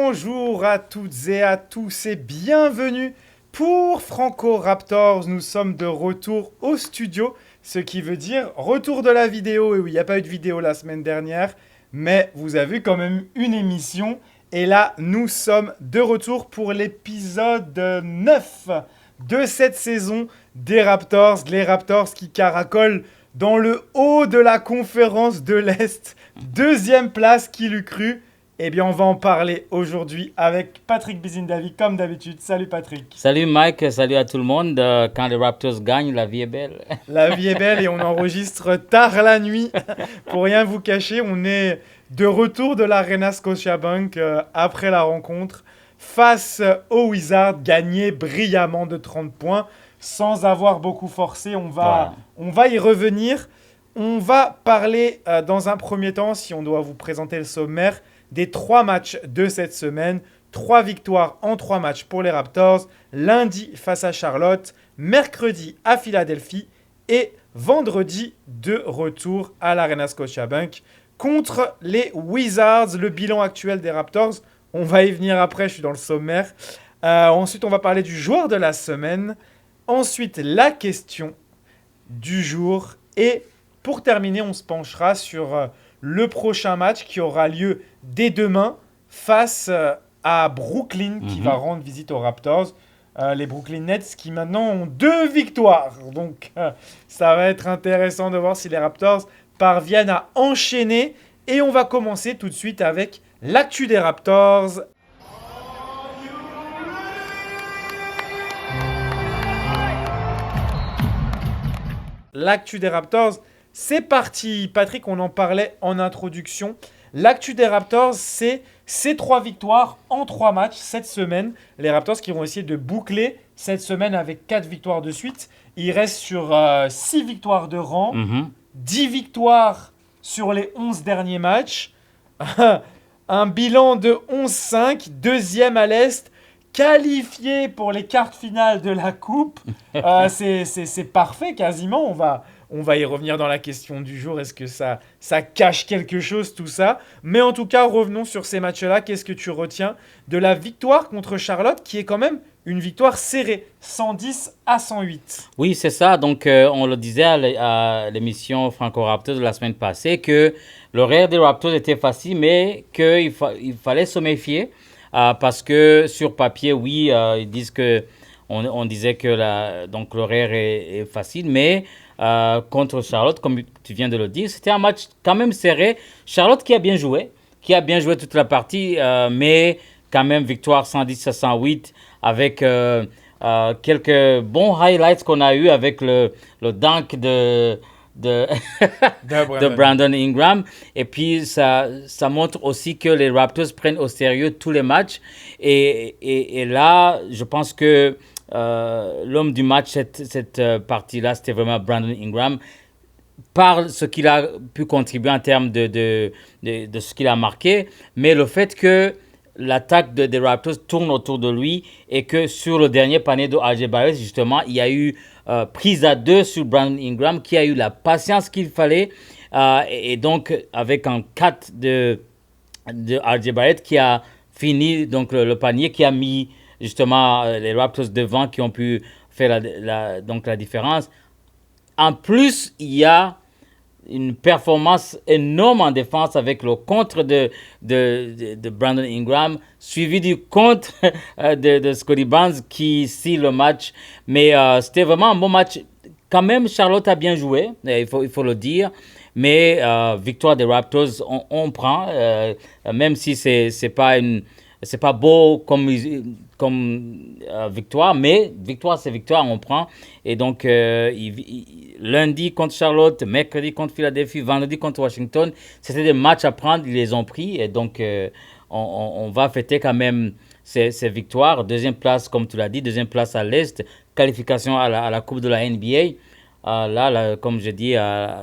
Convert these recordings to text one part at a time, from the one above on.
Bonjour à toutes et à tous et bienvenue pour Franco Raptors. Nous sommes de retour au studio, ce qui veut dire retour de la vidéo. Et oui, il n'y a pas eu de vidéo la semaine dernière, mais vous avez quand même une émission. Et là, nous sommes de retour pour l'épisode 9 de cette saison des Raptors. Les Raptors qui caracolent dans le haut de la conférence de l'Est. Deuxième place, qui l'eût cru? Eh bien, on va en parler aujourd'hui avec Patrick Bizindavi, comme d'habitude. Salut Patrick. Salut Mike, salut à tout le monde. Quand les Raptors gagnent, la vie est belle. La vie est belle et on enregistre tard la nuit. Pour rien vous cacher, on est de retour de l'Arena Scotiabank après la rencontre face aux Wizards, gagné brillamment de 30 points sans avoir beaucoup forcé. On va y revenir. On va parler dans un premier temps, si on doit vous présenter le sommaire, des 3 matchs de cette semaine. 3 victoires en 3 matchs pour les Raptors. Lundi face à Charlotte, mercredi à Philadelphie et vendredi de retour à l'Arena Scotiabank contre les Wizards. Le bilan actuel des Raptors, on va y venir après, je suis dans le sommaire. Ensuite, on va parler du joueur de la semaine. Ensuite, la question du jour. Et pour terminer, on se penchera sur le prochain match qui aura lieu dès demain face à Brooklyn qui va rendre visite aux Raptors. Les Brooklyn Nets qui maintenant ont 2 victoires. Donc ça va être intéressant de voir si les Raptors parviennent à enchaîner. Et on va commencer tout de suite avec l'actu des Raptors. L'actu des Raptors, c'est parti. Patrick, on en parlait en introduction. L'actu des Raptors, c'est ces 3 victoires en 3 matchs cette semaine. Les Raptors qui vont essayer de boucler cette semaine avec 4 victoires de suite. Ils restent sur 6 victoires de rang, 10 victoires sur les 11 derniers matchs. Un bilan de 11-5, deuxième à l'Est, qualifié pour les quarts finales de la Coupe. C'est parfait quasiment. On va y revenir dans la question du jour. Est-ce que ça cache quelque chose, tout ça? Mais en tout cas, revenons sur ces matchs-là. Qu'est-ce que tu retiens de la victoire contre Charlotte, qui est quand même une victoire serrée, 110-108? Oui, c'est ça. Donc, on le disait à l'émission Franco Raptors de la semaine passée que l'horaire des Raptors était facile, mais qu'il fallait se méfier parce que sur papier, oui, ils disent que on disait que donc l'horaire est facile, mais contre Charlotte, comme tu viens de le dire, c'était un match quand même serré. Charlotte qui a bien joué toute la partie, mais quand même victoire 110-108 avec quelques bons highlights qu'on a eu avec le dunk de Brandon Ingram. Et puis, ça montre aussi que les Raptors prennent au sérieux tous les matchs. Et là, je pense que l'homme du match, cette partie-là, c'était vraiment Brandon Ingram. Par ce qu'il a pu contribuer en termes de ce qu'il a marqué, mais le fait que l'attaque des Raptors tourne autour de lui et que sur le dernier panier de RJ Barrett, justement, il y a eu prise à 2 sur Brandon Ingram qui a eu la patience qu'il fallait et donc avec un 4 de RJ Barrett qui a fini donc le panier, qui a mis justement les Raptors devant, qui ont pu faire donc la différence. En plus, il y a une performance énorme en défense avec le contre de Brandon Ingram, suivi du contre de Scottie Barnes qui scie le match. Mais c'était vraiment un bon match. Quand même, Charlotte a bien joué, il faut le dire. Mais victoire des Raptors, on prend, même si c'est pas beau comme victoire, mais victoire c'est victoire, on prend. Et donc lundi contre Charlotte, mercredi contre Philadelphie, vendredi contre Washington, c'était des matchs à prendre, ils les ont pris. Et donc on va fêter quand même ces victoires. Deuxième place, comme tu l'as dit, deuxième place à l'Est, qualification à la Coupe de la NBA. Là, comme je dis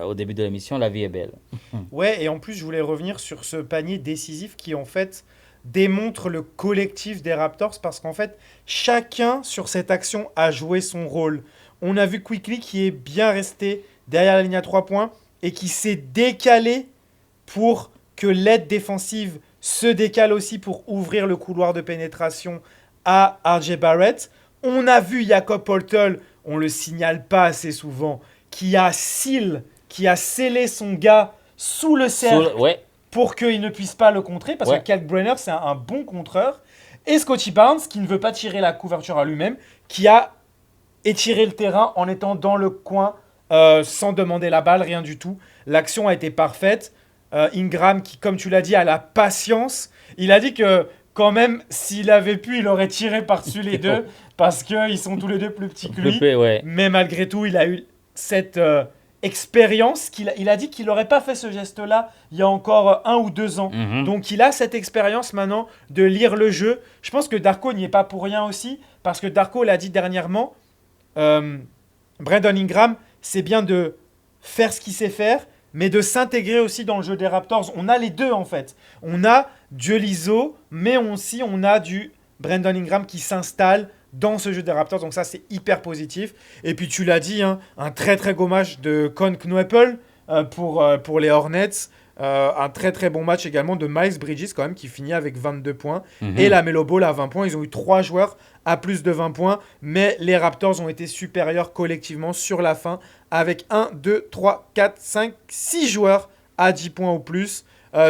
au début de l'émission, la vie est belle. Ouais, et en plus, je voulais revenir sur ce panier décisif qui, en fait, démontre le collectif des Raptors parce qu'en fait, chacun sur cette action a joué son rôle. On a vu Quickley qui est bien resté derrière la ligne à 3 points et qui s'est décalé pour que l'aide défensive se décale aussi pour ouvrir le couloir de pénétration à RJ Barrett. On a vu Jakob Poeltl, on le signale pas assez souvent, qui a scellé son gars sous le cercle pour qu'il ne puisse pas le contrer, parce que Kalkbrenner, c'est un bon contreur. Et Scottie Barnes, qui ne veut pas tirer la couverture à lui-même, qui a étiré le terrain en étant dans le coin sans demander la balle, rien du tout. L'action a été parfaite. Ingram, qui, comme tu l'as dit, a la patience. Il a dit que, quand même, s'il avait pu, il aurait tiré par-dessus les deux, parce qu'ils sont tous les deux plus petits que lui. Mais malgré tout, il a eu cette expérience. Il a dit qu'il n'aurait pas fait ce geste-là il y a encore 1 ou 2 ans. Donc, il a cette expérience maintenant de lire le jeu. Je pense que Darko n'y est pas pour rien aussi, parce que Darko l'a dit dernièrement, Brandon Ingram, c'est bien de faire ce qu'il sait faire, mais de s'intégrer aussi dans le jeu des Raptors. On a les deux, en fait. On a du Liso, mais aussi on a du Brandon Ingram qui s'installe dans ce jeu des Raptors. Donc ça, c'est hyper positif. Et puis, tu l'as dit, hein, un très, très beau match de Con Knueppel pour les Hornets. Un très, très bon match également de Miles Bridges, quand même, qui finit avec 22 points. Et la Melo Ball à 20 points. Ils ont eu 3 joueurs à plus de 20 points. Mais les Raptors ont été supérieurs collectivement sur la fin, avec 1, 2, 3, 4, 5, 6 joueurs à 10 points ou plus,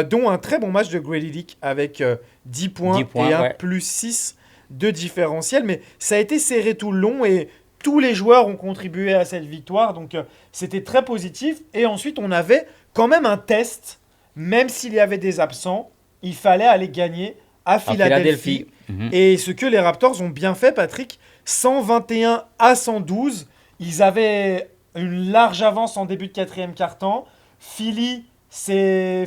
dont un très bon match de Grady Dick avec 10 points et un plus 6 de différentiel. Mais ça a été serré tout le long et tous les joueurs ont contribué à cette victoire. Donc c'était très positif. Et ensuite, on avait quand même un test. Même s'il y avait des absents, il fallait aller gagner à Philadelphie. Et ce que les Raptors ont bien fait, Patrick, 121 à 112. Ils avaient une large avance en début de quatrième quart-temps. Philly s'est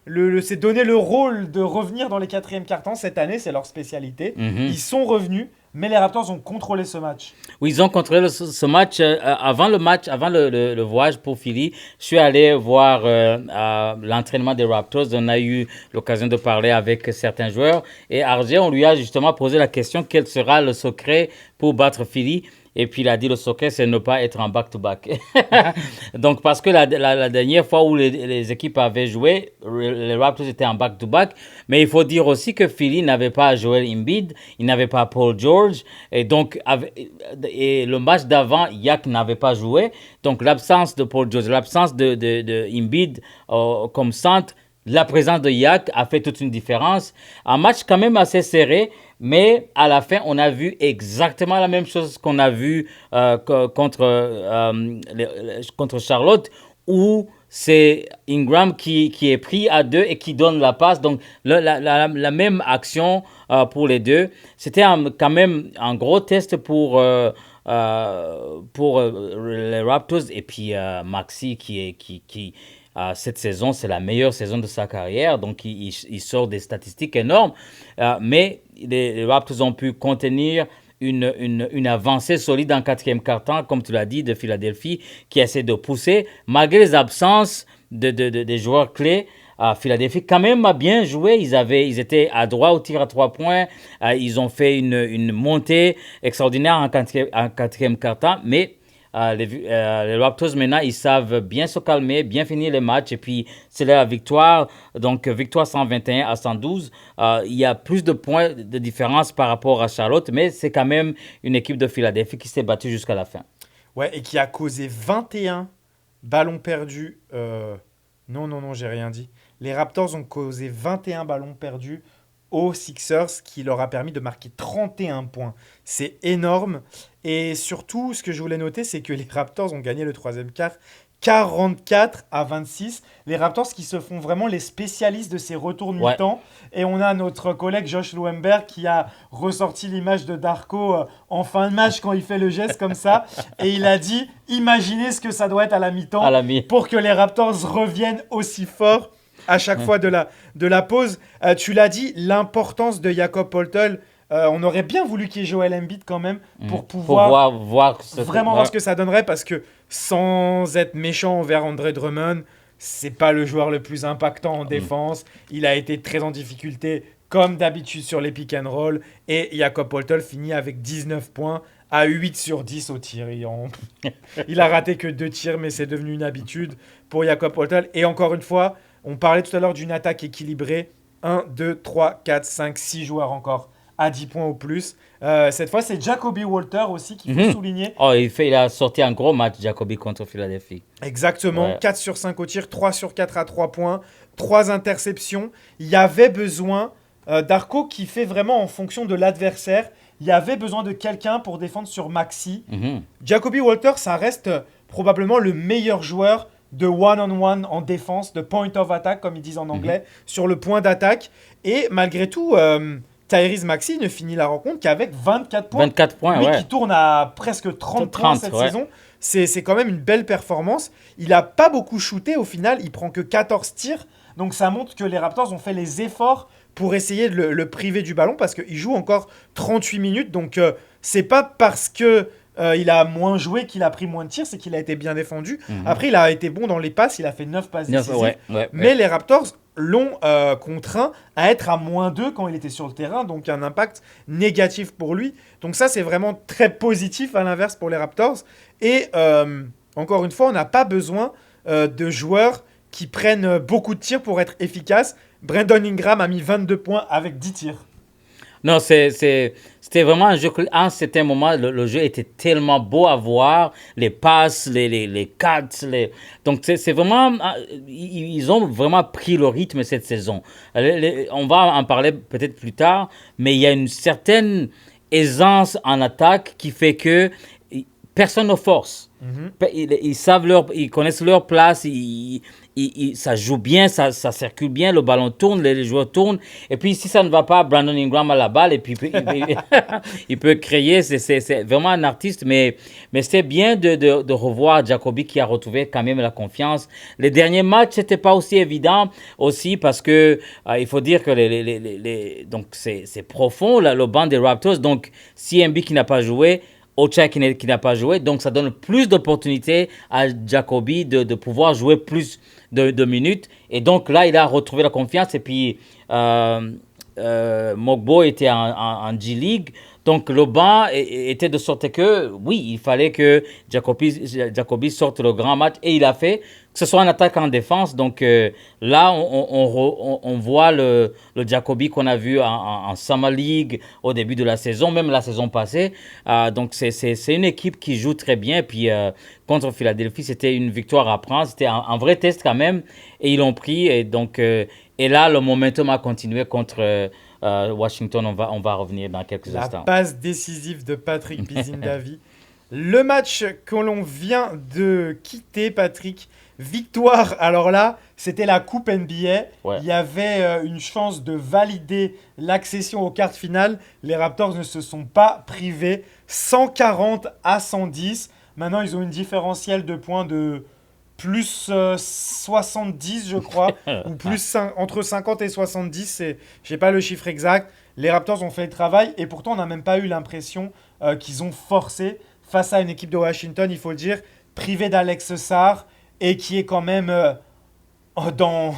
donné le rôle de revenir dans les quatrièmes quart-temps cette année, c'est leur spécialité. Ils sont revenus, mais les Raptors ont contrôlé ce match. Oui, ils ont contrôlé ce match. Avant le voyage pour Philly, je suis allé voir l'entraînement des Raptors. On a eu l'occasion de parler avec certains joueurs. Et RJ, on lui a justement posé la question, quel sera le secret pour battre Philly? Et puis, il a dit le secret, c'est ne pas être en back-to-back. Donc, parce que la dernière fois où les équipes avaient joué, les Raptors étaient en back-to-back. Mais il faut dire aussi que Philly n'avait pas Joel Embiid, il n'avait pas Paul George. Et donc, et le match d'avant, Yak n'avait pas joué. Donc, l'absence de Paul George, l'absence de Embiid comme centre, la présence de Yak a fait toute une différence. Un match quand même assez serré, mais à la fin, on a vu exactement la même chose qu'on a vu contre Charlotte, où c'est Ingram qui est pris à 2 et qui donne la passe. Donc, la même action pour les deux. C'était quand même un gros test pour les Raptors. Et puis, Maxey qui cette saison, c'est la meilleure saison de sa carrière, donc il sort des statistiques énormes, mais les Raptors ont pu contenir une avancée solide en quatrième quart-temps, comme tu l'as dit, de Philadelphie, qui essaie de pousser, malgré les absences des joueurs clés. Philadelphie quand même a bien joué, ils étaient adroits au tir à 3 points, ils ont fait une montée extraordinaire en quatrième quart-temps, mais les Raptors maintenant ils savent bien se calmer, bien finir les matchs et puis c'est la victoire, donc victoire 121 à 112. Il y a plus de points de différence par rapport à Charlotte, mais c'est quand même une équipe de Philadelphie qui s'est battue jusqu'à la fin. Ouais, et qui a causé 21 ballons perdus. Non, j'ai rien dit. Les Raptors ont causé 21 ballons perdus aux Sixers, qui leur a permis de marquer 31 points. C'est énorme. Et surtout, ce que je voulais noter, c'est que les Raptors ont gagné le troisième quart 44 à 26. Les Raptors qui se font vraiment les spécialistes de ces retours de mi-temps. Et on a notre collègue Josh Louemberg qui a ressorti l'image de Darko en fin de match quand il fait le geste comme ça. Et il a dit, imaginez ce que ça doit être à la mi-temps pour que les Raptors reviennent aussi fort à chaque fois de la pause. Tu l'as dit, l'importance de Jakob Poeltl. On aurait bien voulu qu'il y ait Joel Embiid quand même pour pouvoir voir ce que ça donnerait, parce que sans être méchant envers Andre Drummond, c'est pas le joueur le plus impactant en défense. Il a été très en difficulté comme d'habitude sur les pick and roll, et Jakob Poeltl finit avec 19 points à 8 sur 10 au tir. Il a raté que 2 tirs, mais c'est devenu une habitude pour Jakob Poeltl. Et encore une fois, on parlait tout à l'heure d'une attaque équilibrée. 1, 2, 3, 4, 5, 6 joueurs encore à 10 points ou plus. Cette fois, c'est Jacoby Walter aussi qu'il faut souligner. Oh, il a sorti un gros match, Jacoby, contre Philadelphie. Exactement, Ouais. 4 sur 5 au tir, 3 sur 4 à 3 points, 3 interceptions. Il y avait besoin d'Arco qui fait vraiment en fonction de l'adversaire. Il y avait besoin de quelqu'un pour défendre sur Maxi. Mhm. Jacoby Walter, ça reste probablement le meilleur joueur de one-on-one en défense, de point of attack, comme ils disent en anglais, sur le point d'attaque. Et malgré tout, Tyrese Maxey ne finit la rencontre qu'avec 24 points. 24 points, Lui ouais. qui tourne à presque 30 points 30, cette ouais. saison. C'est quand même une belle performance. Il n'a pas beaucoup shooté au final, il prend que 14 tirs. Donc ça montre que les Raptors ont fait les efforts pour essayer de le priver du ballon parce qu'il joue encore 38 minutes. Donc c'est pas parce que il a moins joué qu'il a pris moins de tirs, c'est qu'il a été bien défendu. Après, il a été bon dans les passes, il a fait 9 passes décisives. Mais les Raptors l'ont contraint à être à -2 quand il était sur le terrain, donc un impact négatif pour lui. Donc ça, c'est vraiment très positif à l'inverse pour les Raptors. Et encore une fois, on n'a pas besoin de joueurs qui prennent beaucoup de tirs pour être efficaces. Brandon Ingram a mis 22 points avec 10 tirs. Non, c'était vraiment un jeu. À un certain moment, le jeu était tellement beau à voir. Les passes, les cuts. Donc, c'est vraiment. Ils ont vraiment pris le rythme cette saison. On va en parler peut-être plus tard, mais il y a une certaine aisance en attaque qui fait que personne ne force. Ils connaissent leur place, ça joue bien, ça circule bien, le ballon tourne, les joueurs tournent. Et puis, si ça ne va pas, Brandon Ingram a la balle et puis il peut créer. C'est vraiment un artiste, mais c'est bien de revoir Jacoby qui a retrouvé quand même la confiance. Les derniers matchs, c'était pas aussi évident aussi parce que il faut dire que donc c'est profond, là, le banc des Raptors. Donc, CMB qui n'a pas joué, Ocha qui n'a pas joué, donc ça donne plus d'opportunités à Jacoby de pouvoir jouer plus de minutes. Et donc là, il a retrouvé la confiance. Et puis, Mogbo était en G-League. Donc le banc était de sorte que, oui, il fallait que Jacoby sorte le grand match. Et il a fait, que ce soit en attaque ou en défense. Donc là, on voit le Jacoby qu'on a vu en Summer League au début de la saison, même la saison passée. Donc c'est une équipe qui joue très bien. Puis contre Philadelphie, c'était une victoire à prendre. C'était un vrai test quand même. Et ils l'ont pris. Et donc, et là, le momentum a continué contre Washington. On va revenir dans quelques instants. La passe décisive de Patrick Bizindavi. Le match que l'on vient de quitter, Patrick. Victoire, alors là, c'était la Coupe NBA. Ouais. Il y avait une chance de valider l'accession aux quarts finales. Les Raptors ne se sont pas privés. 140-110. Maintenant, ils ont une différentielle de points de plus 70, je crois, ou plus entre 50 et 70. Je n'ai pas le chiffre exact. Les Raptors ont fait le travail et pourtant, on n'a même pas eu l'impression qu'ils ont forcé face à une équipe de Washington, il faut le dire, privée d'Alex Sarr et qui est quand même dans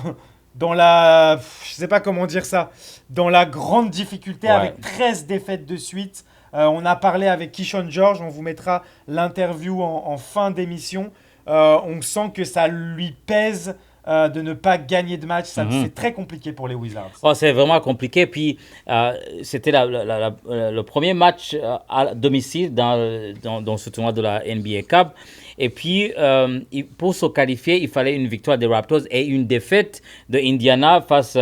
la... Je sais pas comment dire ça. Dans la grande difficulté avec 13 défaites de suite. On a parlé avec Keyshawn George. On vous mettra l'interview en fin d'émission. On sent que ça lui pèse de ne pas gagner de match. C'est très compliqué pour les Wizards. Oh, c'est vraiment compliqué. Puis, c'était le premier match à domicile dans ce tournoi de la NBA Cup. Et puis, pour se qualifier, il fallait une victoire des Raptors et une défaite de Indiana face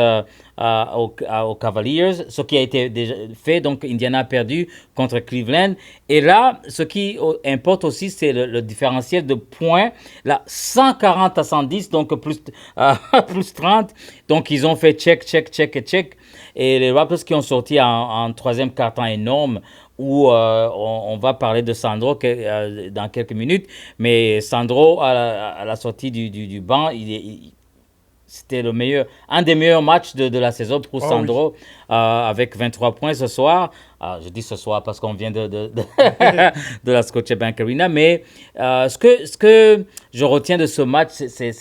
aux Cavaliers, ce qui a été déjà fait. Donc, Indiana a perdu contre Cleveland. Et là, ce qui importe aussi, c'est le différentiel de points. Là, 140-110, donc plus 30. Donc, ils ont fait check. Et les Raptors qui ont sorti en troisième quart-temps énorme, où on va parler de Sandro dans quelques minutes. Mais Sandro, à la sortie du banc, c'était un des meilleurs matchs de la saison pour Sandro, avec 23 points ce soir. Je dis ce soir parce qu'on vient de la Scotiabank Arena. Mais ce que je retiens de ce match, c'est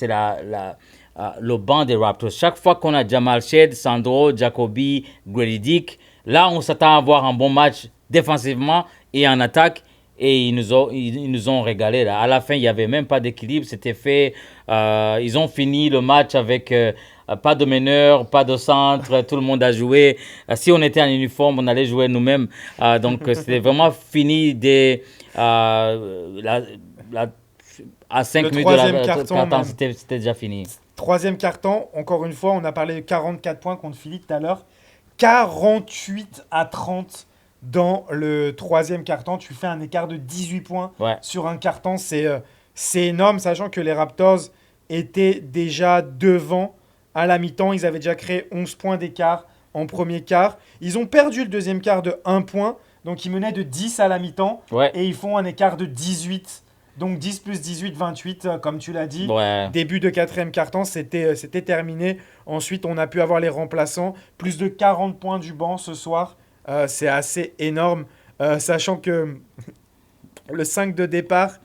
le banc des Raptors. Chaque fois qu'on a Jamal Shead, Sandro, Jacoby, Grady Dick, là, on s'attend à avoir un bon match défensivement et en attaque. et ils nous ont régalé là. À la fin, il n'y avait même pas d'équilibre, c'était fait. Ils ont fini le match avec pas de meneur, pas de centre, tout le monde a joué. Si on était en uniforme, on allait jouer nous-mêmes. Donc c'était vraiment fini la- à 5 Le minutes de troisième la carton, carton, même. c'était déjà fini. Troisième carton, encore une fois, on a parlé de 44 points contre Philippe tout à l'heure. 48-30 dans le troisième carton. Tu fais un écart de 18 points Ouais. sur un carton. C'est énorme, sachant que les Raptors étaient déjà devant à la mi-temps. Ils avaient déjà créé 11 points d'écart en premier quart. Ils ont perdu le deuxième quart de 1 point. Donc ils menaient de 10 à la mi-temps. Ouais. Et ils font un écart de 18. Donc 10 plus 18, 28, comme tu l'as dit. Ouais. Début de quatrième quart-temps, c'était terminé. Ensuite, on a pu avoir les remplaçants. Plus de 40 points du banc ce soir. C'est assez énorme. Sachant que le 5 de départ,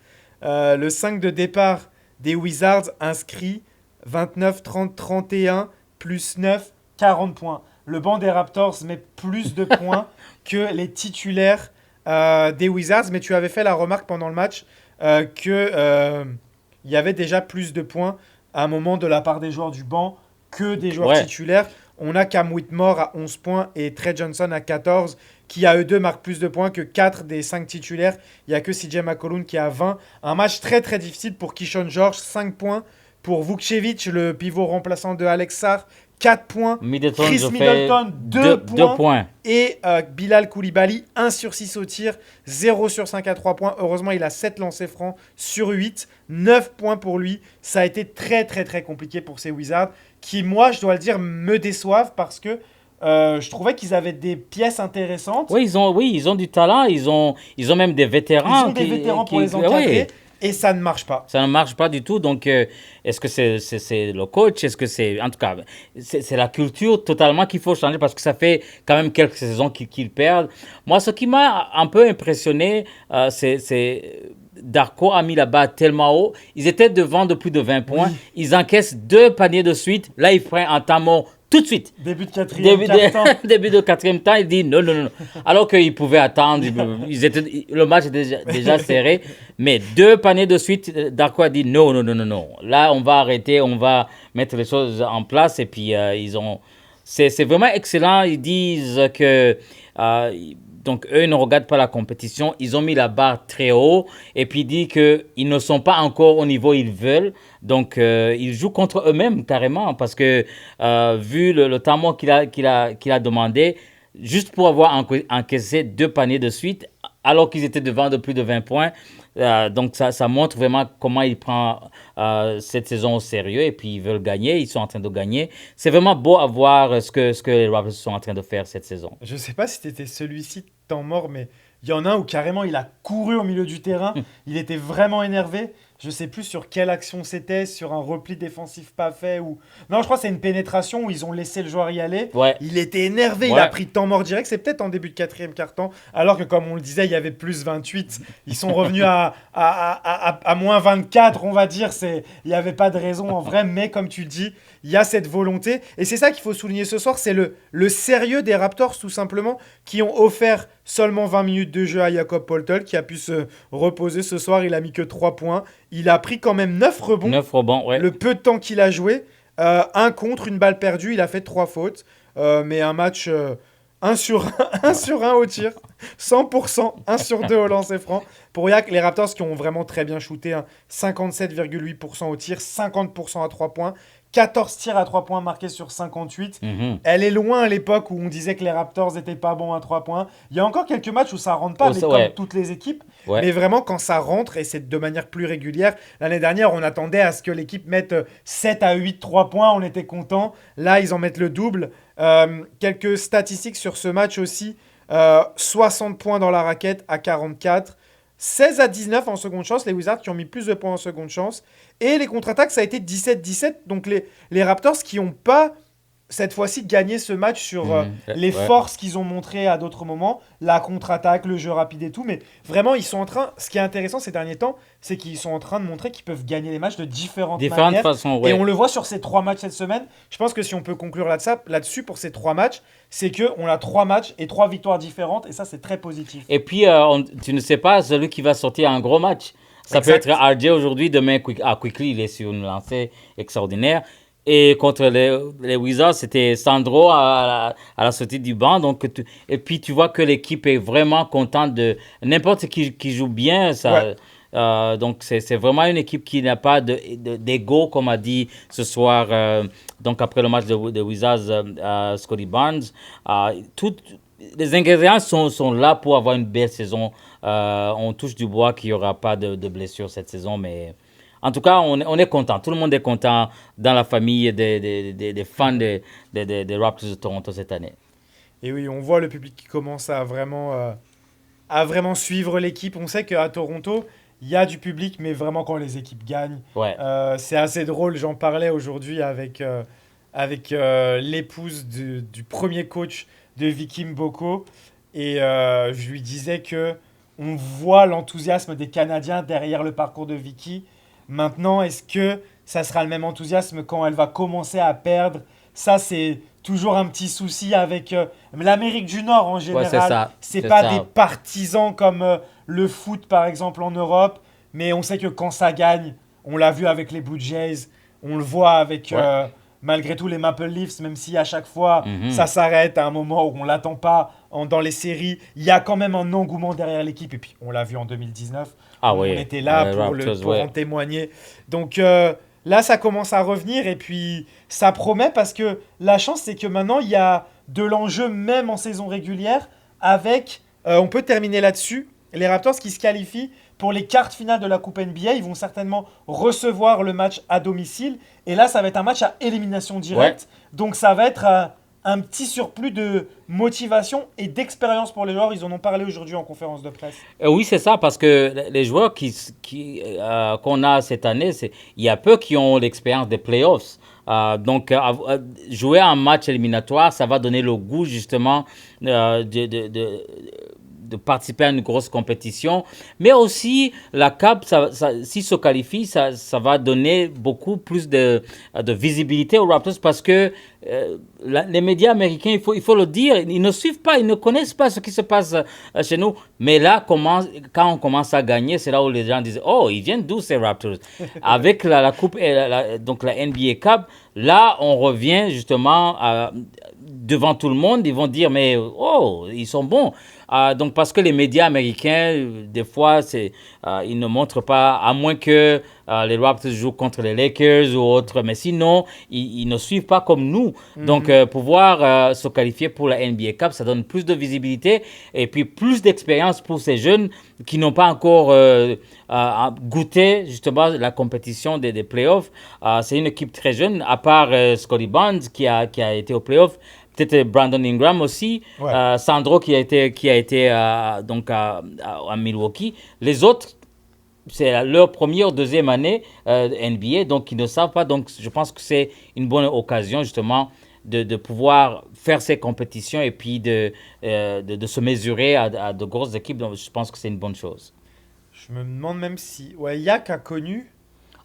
des Wizards inscrit 29, 30, 31, plus 9, 40 points. Le banc des Raptors met plus de points que les titulaires des Wizards. Mais tu avais fait la remarque pendant le match que il y avait déjà plus de points à un moment de la part des joueurs du banc que des joueurs Ouais. titulaires. On a Cam Whitmore à 11 points et Trey Johnson à 14, qui à eux deux marquent plus de points que 4 des 5 titulaires. Il n'y a que CJ McCollum qui a 20. Un match très très difficile pour Keyshawn George, 5 points. Pour Vukcevic, le pivot remplaçant de Alex Sarr, 4 points. Middleton, Chris je Middleton, fais 2 deux points. points. Et Bilal Koulibaly, 1 sur 6 au tir, 0 sur 5 à 3 points. Heureusement, il a 7 lancers francs sur 8. 9 points pour lui. Ça a été très très très compliqué pour ces Wizards qui, moi, je dois le dire, me déçoivent parce que je trouvais qu'ils avaient des pièces intéressantes. Oui, ils ont du talent. Ils ont même des Ils vétérans. ont des vétérans pour les encadrer. Oui. Et ça ne marche pas. Ça ne marche pas du tout. Donc, est-ce que c'est le coach? Est-ce que c'est. En tout cas, c'est la culture totalement qu'il faut changer parce que ça fait quand même quelques saisons qu'ils perdent. Moi, ce qui m'a un peu impressionné, c'est. Darko a mis la barre tellement haut. Ils étaient devant de plus de 20 points. Oui. Ils encaissent 2 paniers de suite. Là, ils prennent un temps mort tout de suite. Début de quatrième Début quart-temps. début de quatrième temps, il dit non, non, non. Alors qu'ils pouvaient attendre, le match était déjà serré. Mais 2 paniers de suite, Darko a dit non, non, non, non, non. Là, on va arrêter, on va mettre les choses en place. Et puis, c'est vraiment excellent. Ils disent que. Donc, eux, ils ne regardent pas la compétition. Ils ont mis la barre très haut. Et puis, ils disent qu'ils ne sont pas encore au niveau qu'ils veulent. Donc, ils jouent contre eux-mêmes, carrément. Parce que, vu le temps mort qu'il a demandé, juste pour avoir encaissé 2 paniers de suite, alors qu'ils étaient devant de plus de 20 points. Donc, ça montre vraiment comment il prend cette saison au sérieux. Et puis, ils veulent gagner. Ils sont en train de gagner. C'est vraiment beau à voir ce que les Raptors sont en train de faire cette saison. Je sais pas si c'était celui-ci temps mort, mais il y en a un où carrément il a couru au milieu du terrain. Il était vraiment énervé. Je sais plus sur quelle action c'était, sur un repli défensif pas fait ou. Non, je crois que c'est une pénétration où ils ont laissé le joueur y aller. Ouais. Il était énervé, il Ouais. a pris temps mort direct. C'est peut-être en début de quatrième quart-temps, alors que comme on le disait, il y avait plus 28. Ils sont revenus à moins 24, on va dire. Il n'y avait pas de raison en vrai, mais comme tu dis, il y a cette volonté. Et c'est ça qu'il faut souligner ce soir, c'est le sérieux des Raptors, tout simplement, qui ont offert seulement 20 minutes de jeu à Jakob Poeltl, qui a pu se reposer ce soir. Il a mis que 3 points. Il a pris quand même 9 rebonds. 9 rebonds, ouais. Le peu de temps qu'il a joué, un contre, une balle perdue, il a fait 3 fautes. Mais un match 1 sur 1 au tir, 100%, 1 sur 2 au lancer franc. Pour les Raptors qui ont vraiment très bien shooté, hein, 57,8% au tir, 50% à 3 points. 14 tirs à 3 points marqués sur 58. Mhm. Elle est loin à l'époque où on disait que les Raptors n'étaient pas bons à 3 points. Il y a encore quelques matchs où ça rentre pas, Oh, mais ça, comme ouais. toutes les équipes. Ouais. Mais vraiment, quand ça rentre, et c'est de manière plus régulière, l'année dernière, on attendait à ce que l'équipe mette 7 à 8 3 points, on était content. Là, ils en mettent le double. Quelques statistiques sur ce match aussi. 60 points dans la raquette à 44. 16 à 19 en seconde chance, les Wizards qui ont mis plus de points en seconde chance. Et les contre-attaques, ça a été 17-17. Donc les Raptors qui n'ont pas cette fois-ci gagner ce match sur les Ouais. forces qu'ils ont montrées à d'autres moments, la contre-attaque, le jeu rapide et tout. Mais vraiment, ils sont en train. Ce qui est intéressant ces derniers temps, c'est qu'ils sont en train de montrer qu'ils peuvent gagner les matchs de différentes Différentes manières. façons, Et ouais. on le voit sur ces 3 matchs cette semaine. Je pense que si on peut conclure là-dessus pour ces 3 matchs, c'est qu'on a 3 matchs et 3 victoires différentes. Et ça, c'est très positif. Et puis, tu ne sais pas celui qui va sortir un gros match. Ça Exact. peut être RJ aujourd'hui, demain, Quickly, il est sur une lancée extraordinaire. Et contre les Wizards, c'était Sandro à la sortie du banc. Et puis, tu vois que l'équipe est vraiment contente de n'importe qui joue bien. Ouais. Donc, c'est vraiment une équipe qui n'a pas d'ego, comme a dit ce soir, donc après le match de Wizards, Scotty Barnes. Les ingrédients sont là pour avoir une belle saison. On touche du bois qu'il n'y aura pas de blessures cette saison, mais en tout cas, on est content. Tout le monde est content dans la famille des fans des Raptors de Toronto cette année. Et oui, on voit le public qui commence à vraiment suivre l'équipe. On sait qu'à Toronto, il y a du public, mais vraiment quand les équipes gagnent. Ouais. C'est assez drôle. J'en parlais aujourd'hui avec l'épouse du premier coach de Vicky Mboko. Et je lui disais que on voit l'enthousiasme des Canadiens derrière le parcours de Vicky. Maintenant, est-ce que ça sera le même enthousiasme quand elle va commencer à perdre? Ça, c'est toujours un petit souci avec l'Amérique du Nord en Ouais, général. c'est ça. C'est C'est pas ça. des partisans comme le foot, par exemple, en Europe. Mais on sait que quand ça gagne, on l'a vu avec les Blue Jays, on le voit avec, Ouais. malgré tout, les Maple Leafs, même si à chaque fois, Mhm. ça s'arrête à un moment où on l'attend pas dans les séries. Il y a quand même un engouement derrière l'équipe. Et puis, on l'a vu en 2019. Ah On oui. était là Les Raptors, pour ouais. en témoigner. Donc là, ça commence à revenir et puis ça promet parce que la chance, c'est que maintenant, il y a de l'enjeu même en saison régulière avec, on peut terminer là-dessus, les Raptors qui se qualifient pour les quarts finales de la Coupe NBA. Ils vont certainement recevoir le match à domicile. Et là, ça va être un match à élimination directe. Donc ça va être un petit surplus de motivation et d'expérience pour les joueurs. Ils en ont parlé aujourd'hui en conférence de presse. Oui, c'est ça, parce que les joueurs qu'on a cette année, il y a peu qui ont l'expérience des playoffs. Jouer un match éliminatoire, ça va donner le goût justement de participer à une grosse compétition. Mais aussi, la CAP, s'ils se qualifient, ça va donner beaucoup plus de visibilité aux Raptors parce que les médias américains, il faut le dire, ils ne suivent pas, ils ne connaissent pas ce qui se passe chez nous. Mais là, quand on commence à gagner, c'est là où les gens disent « Oh, ils viennent d'où ces Raptors ?» Avec la Coupe, donc la NBA Cup, là, on revient justement devant tout le monde. Ils vont dire « Mais oh, ils sont bons !» Donc, parce que les médias américains, des fois, ils ne montrent pas, à moins que les Raptors jouent contre les Lakers ou autres, mais sinon, ils ne suivent pas comme nous. Donc, pouvoir se qualifier pour la NBA Cup, ça donne plus de visibilité et puis plus d'expérience pour ces jeunes qui n'ont pas encore goûté justement la compétition des playoffs. C'est une équipe très jeune, à part Scotty Barnes qui a été aux playoffs. Peut-être Brandon Ingram aussi, Ouais. Sandro qui a été donc à Milwaukee. Les autres, c'est leur première ou deuxième année NBA, donc ils ne savent pas. Donc je pense que c'est une bonne occasion justement de pouvoir faire ces compétitions et puis de se mesurer à de grosses équipes. Donc je pense que c'est une bonne chose. Je me demande même si... Ouais, Yak a connu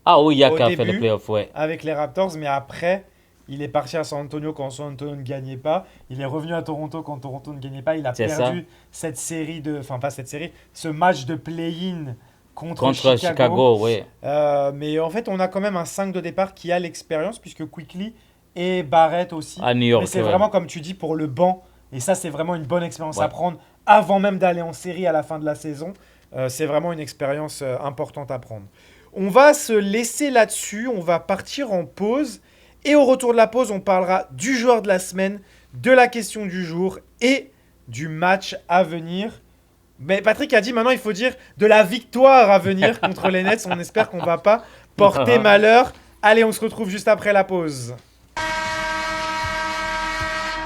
Ah oui, il y a au qu'à faire les début playoffs, ouais. avec les Raptors, mais après, il est parti à San Antonio quand San Antonio ne gagnait pas. Il est revenu à Toronto quand Toronto ne gagnait pas. Il a C'est perdu cette série de... Enfin, pas cette série, ce match de play-in contre Contre Chicago, oui. Mais en fait, on a quand même un 5 de départ qui a l'expérience, puisque Quickly et Barrett aussi. À New York, Mais c'est ouais. vraiment, comme tu dis, pour le banc. Et ça, c'est vraiment une bonne expérience Ouais. à prendre avant même d'aller en série à la fin de la saison. C'est vraiment une expérience importante à prendre. On va se laisser là-dessus. On va partir en pause. Et au retour de la pause, on parlera du joueur de la semaine, de la question du jour et du match à venir. Mais Patrick a dit maintenant il faut dire de la victoire à venir contre les Nets. On espère qu'on ne va pas porter malheur. Allez, on se retrouve juste après la pause.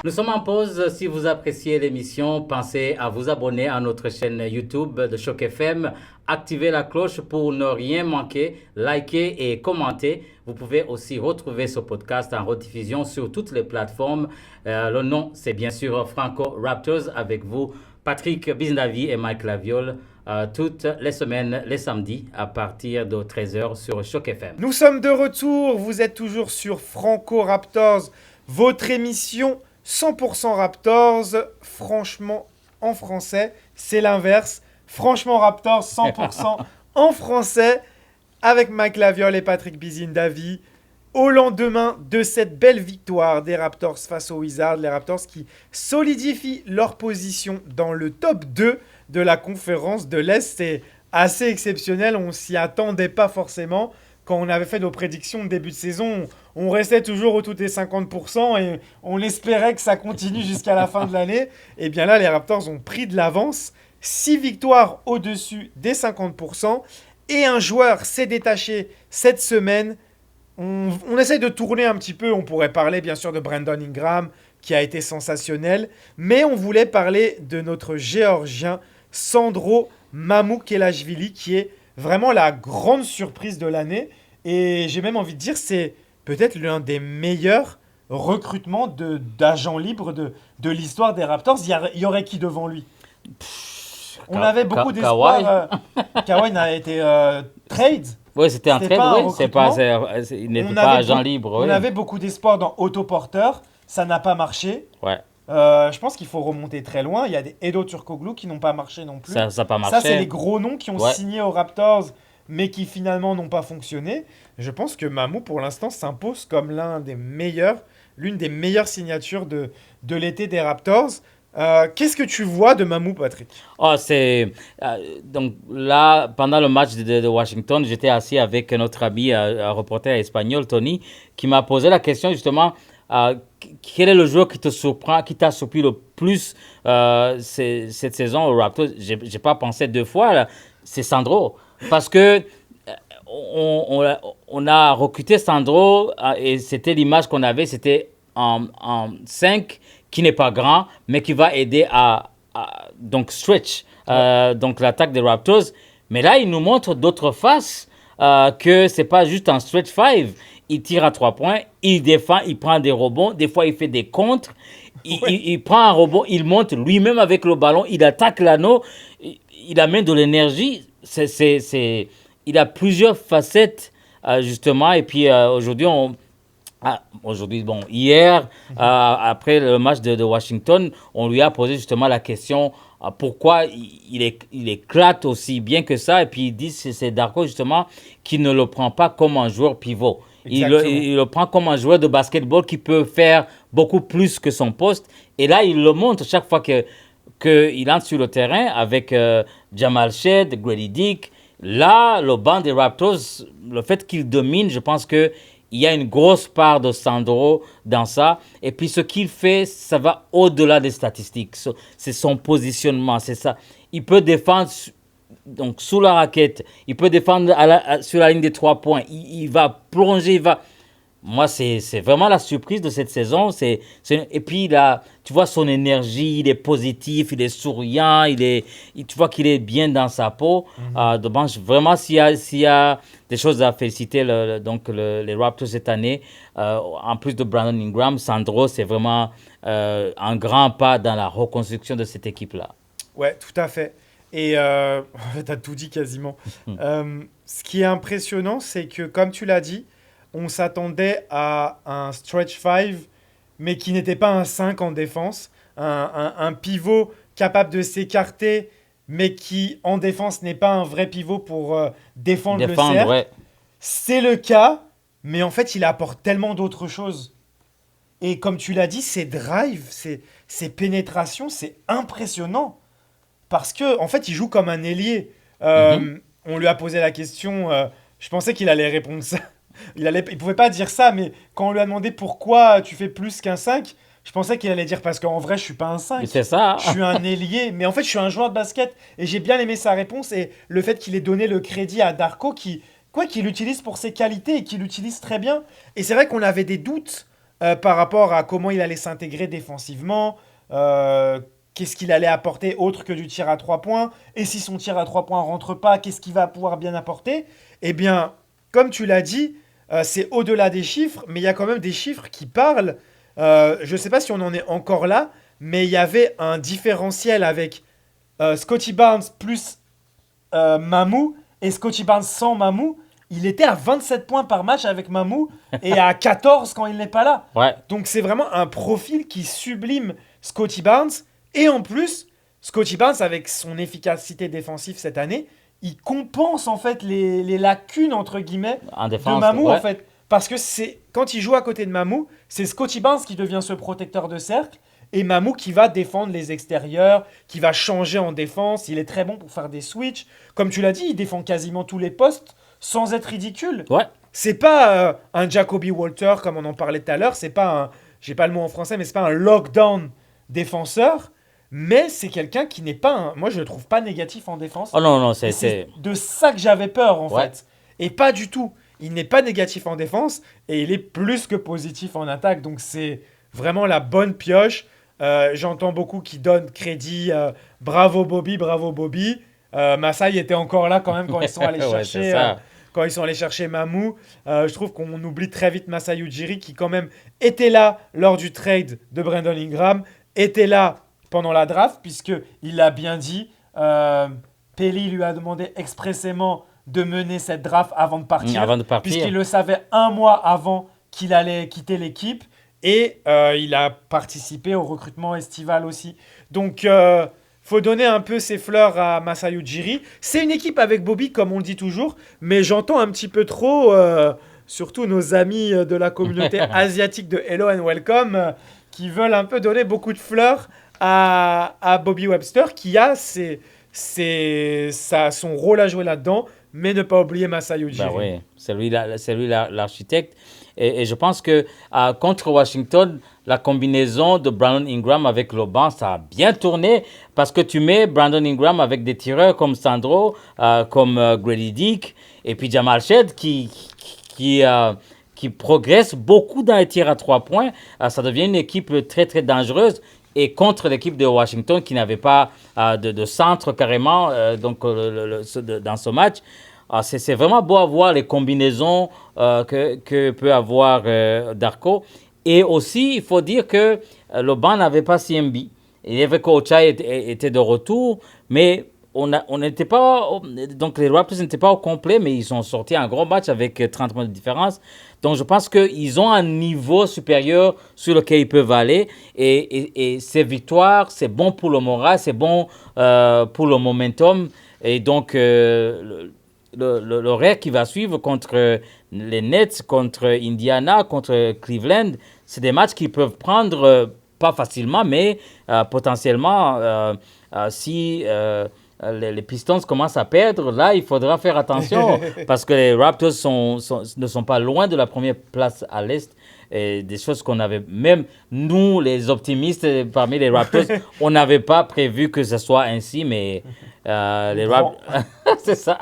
Nous sommes en pause. Si vous appréciez l'émission, pensez à vous abonner à notre chaîne YouTube de Choc FM activez la cloche pour ne rien manquer, likez et commentez. Vous pouvez aussi retrouver ce podcast en rediffusion sur toutes les plateformes. Le nom, c'est bien sûr Franco Raptors avec vous, Patrick Biznavi et Mike Laviole, toutes les semaines, les samedis, à partir de 13h sur Choc FM. Nous sommes de retour, vous êtes toujours sur Franco Raptors, votre émission 100% Raptors. Franchement, en français, c'est l'inverse. Franchement Raptors, 100% en français, avec Mike Laviole et Patrick Bizindavi. Au lendemain de cette belle victoire des Raptors face aux Wizards, les Raptors qui solidifient leur position dans le top 2 de la conférence de l'Est. C'est assez exceptionnel, on s'y attendait pas forcément. Quand on avait fait nos prédictions de début de saison, on restait toujours autour des 50% et on espérait que ça continue jusqu'à la fin de l'année. Et bien là, les Raptors ont pris de l'avance. 6 victoires au-dessus des 50%. Et un joueur s'est détaché cette semaine. On essaye de tourner un petit peu. On pourrait parler bien sûr de Brandon Ingram, qui a été sensationnel. Mais on voulait parler de notre Géorgien Sandro Mamukelashvili, qui est vraiment la grande surprise de l'année. Et j'ai même envie de dire, c'est peut-être l'un des meilleurs recrutements d'agents libres de l'histoire des Raptors. Il y aurait qui devant lui? On avait beaucoup d'espoir. Kawhi n'a été trade. Oui, c'était un trade, pas un oui. Il n'était pas agent libre. On avait beaucoup d'espoir dans Otto Porter. Ça n'a pas marché. Ouais. Je pense qu'il faut remonter très loin. Il y a des Edo Turkoglu qui n'ont pas marché non plus. Ça n'a pas marché. Ça, c'est les gros noms qui ont signé aux Raptors, mais qui finalement n'ont pas fonctionné. Je pense que Mamou, pour l'instant, s'impose comme l'une des meilleures signatures de l'été des Raptors. Qu'est-ce que tu vois de Mamou, Patrick? Donc là, pendant le match de Washington, j'étais assis avec notre ami un reporter espagnol, Tony, qui m'a posé la question justement, quel est le joueur qui t'a surpris le plus cette saison au Raptors? J'ai pas pensé deux fois, là. C'est Sandro. Parce que on a recruté Sandro et c'était l'image qu'on avait, c'était en 5 qui n'est pas grand, mais qui va aider à donc stretch donc l'attaque des Raptors. Mais là, il nous montre d'autres faces, que c'est pas juste un stretch 5. Il tire à 3 points, il défend, il prend des rebonds, des fois il fait des contres, il prend un rebond, il monte lui-même avec le ballon, il attaque l'anneau, il amène de l'énergie. Il a plusieurs facettes, justement, et puis hier, après le match de Washington, on lui a posé justement la question pourquoi il éclate aussi bien que ça. Et puis il dit que c'est Darko justement qui ne le prend pas comme un joueur pivot. Il le prend comme un joueur de basketball qui peut faire beaucoup plus que son poste. Et là, il le montre chaque fois qu'il entre sur le terrain avec Jamal Shead, Grady Dick. Là, le banc des Raptors, le fait qu'il domine, je pense que il y a une grosse part de Sandro dans ça. Et puis, ce qu'il fait, ça va au-delà des statistiques. C'est son positionnement, c'est ça. Il peut défendre donc, sous la raquette. Il peut défendre sur la ligne des 3 points. Il va plonger, Moi, c'est vraiment la surprise de cette saison. Et puis, tu vois son énergie, il est positif, il est souriant, tu vois qu'il est bien dans sa peau. Donc, vraiment, s'il y a des choses à féliciter les Raptors cette année, en plus de Brandon Ingram, Sandro, c'est vraiment un grand pas dans la reconstruction de cette équipe-là. Ouais, tout à fait. Et tu as tout dit quasiment. Ce qui est impressionnant, c'est que, comme tu l'as dit, on s'attendait à un stretch 5, mais qui n'était pas un 5 en défense. Un pivot capable de s'écarter, mais qui, en défense, n'est pas un vrai pivot pour défendre le cercle. Ouais. C'est le cas, mais en fait, il apporte tellement d'autres choses. Et comme tu l'as dit, ses drives, ses pénétrations, c'est impressionnant. Parce que, en fait, il joue comme un ailier. On lui a posé la question, je pensais qu'il allait répondre ça. Il pouvait pas dire ça, mais quand on lui a demandé pourquoi tu fais plus qu'un 5, je pensais qu'il allait dire parce qu'en vrai, je suis pas un 5. Mais c'est ça. Je suis un ailier, mais en fait, je suis un joueur de basket. Et j'ai bien aimé sa réponse et le fait qu'il ait donné le crédit à Darko qui l'utilise pour ses qualités et qui l'utilise très bien. Et c'est vrai qu'on avait des doutes par rapport à comment il allait s'intégrer défensivement, qu'est-ce qu'il allait apporter autre que du tir à 3 points. Et si son tir à 3 points ne rentre pas, qu'est-ce qu'il va pouvoir bien apporter? Eh bien, comme tu l'as dit, c'est au-delà des chiffres, mais il y a quand même des chiffres qui parlent. Je ne sais pas si on en est encore là, mais il y avait un différentiel avec Scottie Barnes plus Mamou et Scottie Barnes sans Mamou. Il était à 27 points par match avec Mamou et à 14 quand il n'est pas là. Ouais. Donc c'est vraiment un profil qui sublime Scottie Barnes. Et en plus, Scottie Barnes, avec son efficacité défensive cette année, il compense en fait les lacunes entre guillemets En défense, de Mamou ouais. en fait. Parce que quand il joue à côté de Mamou, c'est Scottie Barnes qui devient ce protecteur de cercle et Mamou qui va défendre les extérieurs, qui va changer en défense. Il est très bon pour faire des switches. Comme tu l'as dit, il défend quasiment tous les postes sans être ridicule. Ouais. C'est pas un Jacoby Walter comme on en parlait tout à l'heure. C'est pas j'ai pas le mot en français, mais c'est pas un lockdown défenseur. Mais c'est quelqu'un qui n'est pas moi je le trouve pas négatif en défense. Oh non, non, Et c'est... c'est de ça que j'avais peur en Ouais. fait. Et pas du tout. Il n'est pas négatif en défense et il est plus que positif en attaque. Donc c'est vraiment la bonne pioche. J'entends beaucoup qui donnent crédit. Bravo Bobby, bravo Bobby. Masai était encore là quand même quand ils sont allés Ouais, c'est chercher. ça. Quand ils sont allés chercher Mamou, je trouve qu'on oublie très vite Masai Ujiri qui quand même était là lors du trade de Brandon Ingram, était là pendant la draft puisqu'il l'a bien dit. Pelly lui a demandé expressément de mener cette draft avant de partir, Avant de partir. puisqu'il le savait un mois avant qu'il allait quitter l'équipe et il a participé au recrutement estival aussi. Donc faut donner un peu ses fleurs à Masai Ujiri. C'est une équipe avec Bobby, comme on le dit toujours, mais j'entends un petit peu trop, surtout nos amis de la communauté asiatique de Hello and Welcome, qui veulent un peu donner beaucoup de fleurs à Bobby Webster, qui a son rôle à jouer là-dedans, mais ne pas oublier Masai Ujiri. Ben oui, c'est lui l'architecte. Et je pense que contre Washington, la combinaison de Brandon Ingram avec le banc, ça a bien tourné parce que tu mets Brandon Ingram avec des tireurs comme Sandro, comme Grady Dick et puis Jamal Shead qui progresse beaucoup dans les tirs à 3 points. Ça devient une équipe très, très dangereuse. Et contre l'équipe de Washington qui n'avait pas de centre carrément dans ce match. C'est vraiment beau à voir les combinaisons que peut avoir Darko. Et aussi, il faut dire que le banc n'avait pas CMB. Et Eveko Ochai était de retour, mais on n'était pas... Donc les Raptors n'étaient pas au complet, mais ils ont sorti un gros match avec 30 points de différence. Donc je pense qu'ils ont un niveau supérieur sur lequel ils peuvent aller. Et ces victoires, c'est bon pour le moral, c'est bon pour le momentum. Et donc... Le reste qui va suivre contre les Nets, contre Indiana, contre Cleveland, c'est des matchs qu'ils peuvent prendre pas facilement, mais potentiellement, si les Pistons commencent à perdre, là, il faudra faire attention parce que les Raptors ne sont pas loin de la première place à l'Est. Et des choses qu'on avait, même nous, les optimistes parmi les Raptors, on n'avait pas prévu que ce soit ainsi, mais les Raptors, c'est ça.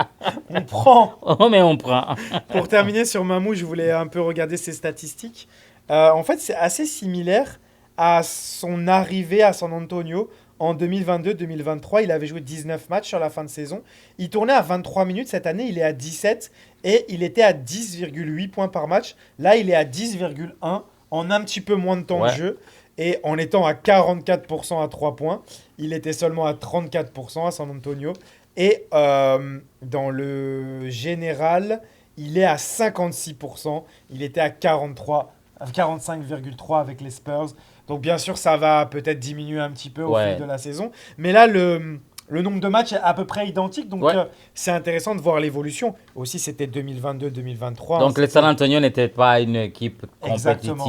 On prend. Oh, mais on prend. Pour terminer sur Mamou, je voulais un peu regarder ses statistiques. En fait, c'est assez similaire à son arrivée à San Antonio en 2022-2023. Il avait joué 19 matchs sur la fin de saison. Il tournait à 23 minutes. Cette année, il est à 17 et il était à 10,8 points par match. Là, il est à 10,1 en un petit peu moins de temps de jeu. Et en étant à 44% à 3 points, il était seulement à 34% à San Antonio. Et dans le général, il est à 56%. Il était à 45,3% avec les Spurs. Donc bien sûr, ça va peut-être diminuer un petit peu au fil de la saison. Mais là, le nombre de matchs est à peu près identique. Donc c'est intéressant de voir l'évolution. Aussi, c'était 2022-2023. Donc les San Antonio n'étaient pas une équipe compétitive. Exactement.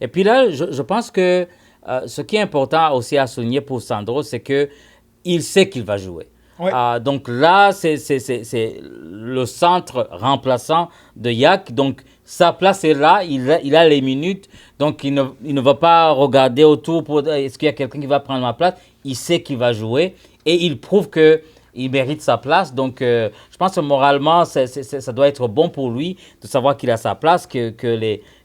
Et puis là, je pense que ce qui est important aussi à souligner pour Sandro, c'est qu'il sait qu'il va jouer. Ouais. Donc là, c'est le centre remplaçant de Yak. Donc sa place est là, il a les minutes. Donc il ne va pas regarder autour pour est-ce qu'il y a quelqu'un qui va prendre ma place. Il sait qu'il va jouer et il prouve que il mérite sa place. Donc, je pense que moralement, ça doit être bon pour lui de savoir qu'il a sa place, que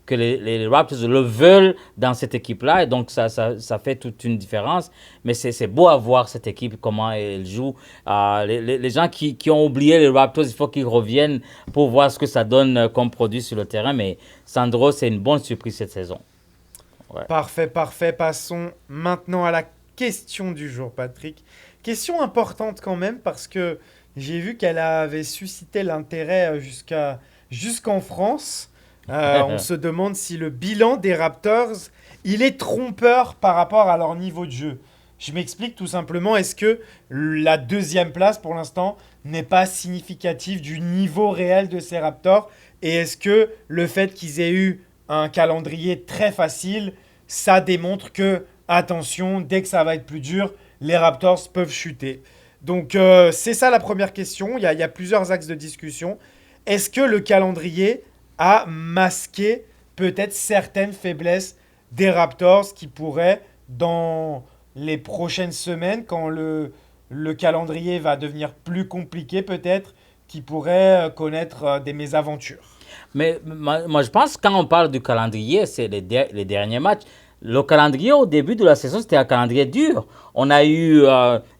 les Raptors le veulent dans cette équipe-là. Et donc, ça fait toute une différence. Mais c'est beau à voir cette équipe, comment elle joue. Les gens qui ont oublié les Raptors, il faut qu'ils reviennent pour voir ce que ça donne comme produit sur le terrain. Mais Sandro, c'est une bonne surprise cette saison. Ouais. Parfait, parfait. Passons maintenant à la question du jour, Patrick. Question importante quand même parce que j'ai vu qu'elle avait suscité l'intérêt jusqu'en France. On se demande si le bilan des Raptors, il est trompeur par rapport à leur niveau de jeu. Je m'explique tout simplement. Est-ce que la deuxième place pour l'instant n'est pas significative du niveau réel de ces Raptors? Et est-ce que le fait qu'ils aient eu un calendrier très facile, ça démontre que, attention, dès que ça va être plus dur, les Raptors peuvent chuter? Donc c'est ça la première question. Il y a plusieurs axes de discussion. Est-ce que le calendrier a masqué peut-être certaines faiblesses des Raptors qui pourraient, dans les prochaines semaines, quand le calendrier va devenir plus compliqué peut-être, qui pourraient connaître des mésaventures? Mais moi, je pense que quand on parle du calendrier, c'est les derniers matchs. Le calendrier au début de la saison, c'était un calendrier dur. On a eu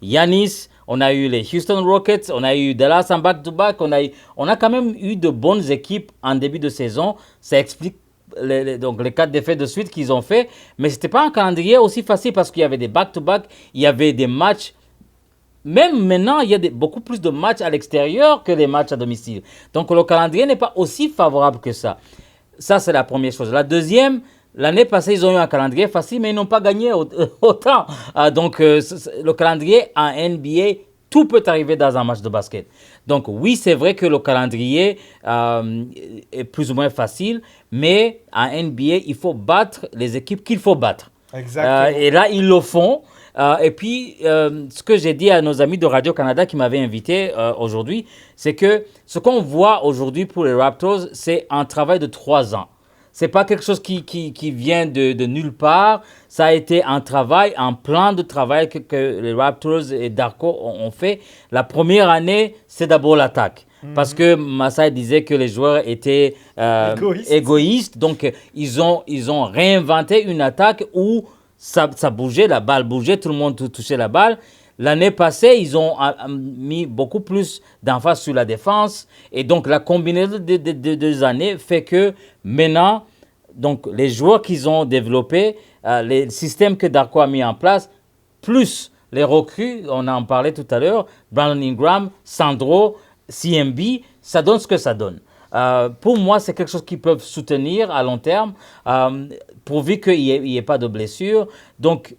Giannis, on a eu les Houston Rockets, on a eu Dallas en back-to-back. On a quand même eu de bonnes équipes en début de saison. Ça explique donc les 4 défaites de suite qu'ils ont fait. Mais ce n'était pas un calendrier aussi facile parce qu'il y avait des back-to-back, il y avait des matchs. Même maintenant, il y a beaucoup plus de matchs à l'extérieur que les matchs à domicile. Donc le calendrier n'est pas aussi favorable que ça. Ça, c'est la première chose. La deuxième, l'année passée, ils ont eu un calendrier facile, mais ils n'ont pas gagné autant. Donc le calendrier en NBA, tout peut arriver dans un match de basket. Donc oui, c'est vrai que le calendrier est plus ou moins facile, mais en NBA, il faut battre les équipes qu'il faut battre. Exactement. Et là, ils le font. Et puis, ce que j'ai dit à nos amis de Radio-Canada qui m'avaient invité aujourd'hui, c'est que ce qu'on voit aujourd'hui pour les Raptors, c'est un travail de 3 ans. Ce n'est pas quelque chose qui vient de nulle part. Ça a été un travail, un plan de travail que les Raptors et Darko ont fait. La première année, c'est d'abord l'attaque. Parce que Masai disait que les joueurs étaient égoïstes. Donc, ils ont réinventé une attaque où ça bougeait, la balle bougeait, tout le monde touchait la balle. L'année passée, ils ont mis beaucoup plus d'emphase sur la défense. Et donc, la combinaison des 2 années fait que maintenant, donc, les joueurs qu'ils ont développés, les systèmes que Darko a mis en place, plus les recrues, on en parlait tout à l'heure, Brandon Ingram, Sandro, CMB, ça donne ce que ça donne. Pour moi, c'est quelque chose qu'ils peuvent soutenir à long terme, pourvu qu'il n'y ait pas de blessure. Donc,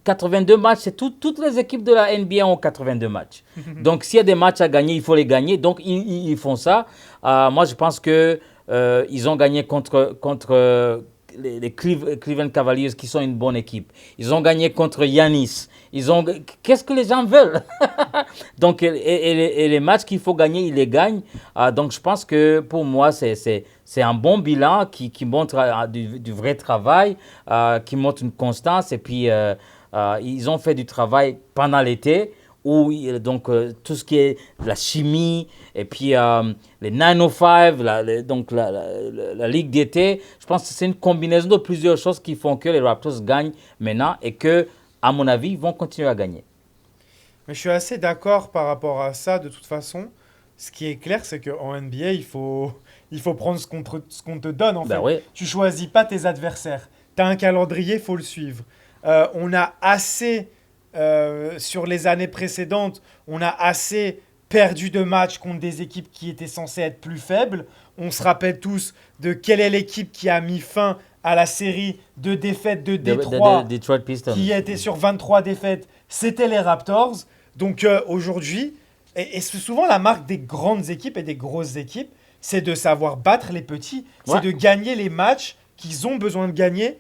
82 matchs, c'est toutes les équipes de la NBA ont 82 matchs. Donc, s'il y a des matchs à gagner, il faut les gagner. Donc, ils font ça. Moi, je pense qu'ils ont gagné contre les Cleveland Cavaliers, qui sont une bonne équipe. Ils ont gagné contre Giannis. Qu'est-ce que les gens veulent? Donc, et les matchs qu'il faut gagner, ils les gagnent. Donc, je pense que pour moi, c'est un bon bilan qui montre du vrai travail, qui montre une constance. Et puis, ils ont fait du travail pendant l'été, où donc, tout ce qui est la chimie, et puis les 905, donc la Ligue d'été, je pense que c'est une combinaison de plusieurs choses qui font que les Raptors gagnent maintenant et que, à mon avis, ils vont continuer à gagner. Mais je suis assez d'accord par rapport à ça. De toute façon, ce qui est clair, c'est qu'en NBA, il faut prendre ce qu'on te donne. En fait, Oui. tu choisis pas tes adversaires. Tu as un calendrier, il faut le suivre. On a assez, sur les années précédentes, on a assez perdu de matchs contre des équipes qui étaient censées être plus faibles. On se rappelle tous de quelle est l'équipe qui a mis fin à la série de défaites de Détroit, Detroit Pistons, qui était sur 23 défaites. C'était les Raptors. Donc aujourd'hui, et c'est souvent la marque des grandes équipes et des grosses équipes, c'est de savoir battre les petits, c'est de gagner les matchs qu'ils ont besoin de gagner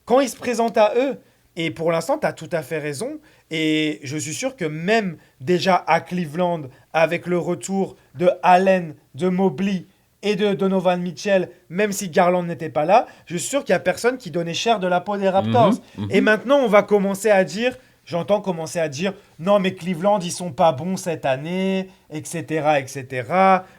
quand ils se présentent à eux. Et pour l'instant, tu as tout à fait raison. Et je suis sûr que même déjà à Cleveland, avec le retour de Allen, de Mobley et de Donovan Mitchell, même si Garland n'était pas là, je suis sûr qu'il n'y a personne qui donnait cher de la peau des Raptors. Et maintenant, on va commencer à dire j'entends commencer à dire non, mais Cleveland, ils sont pas bons cette année, etc., etc.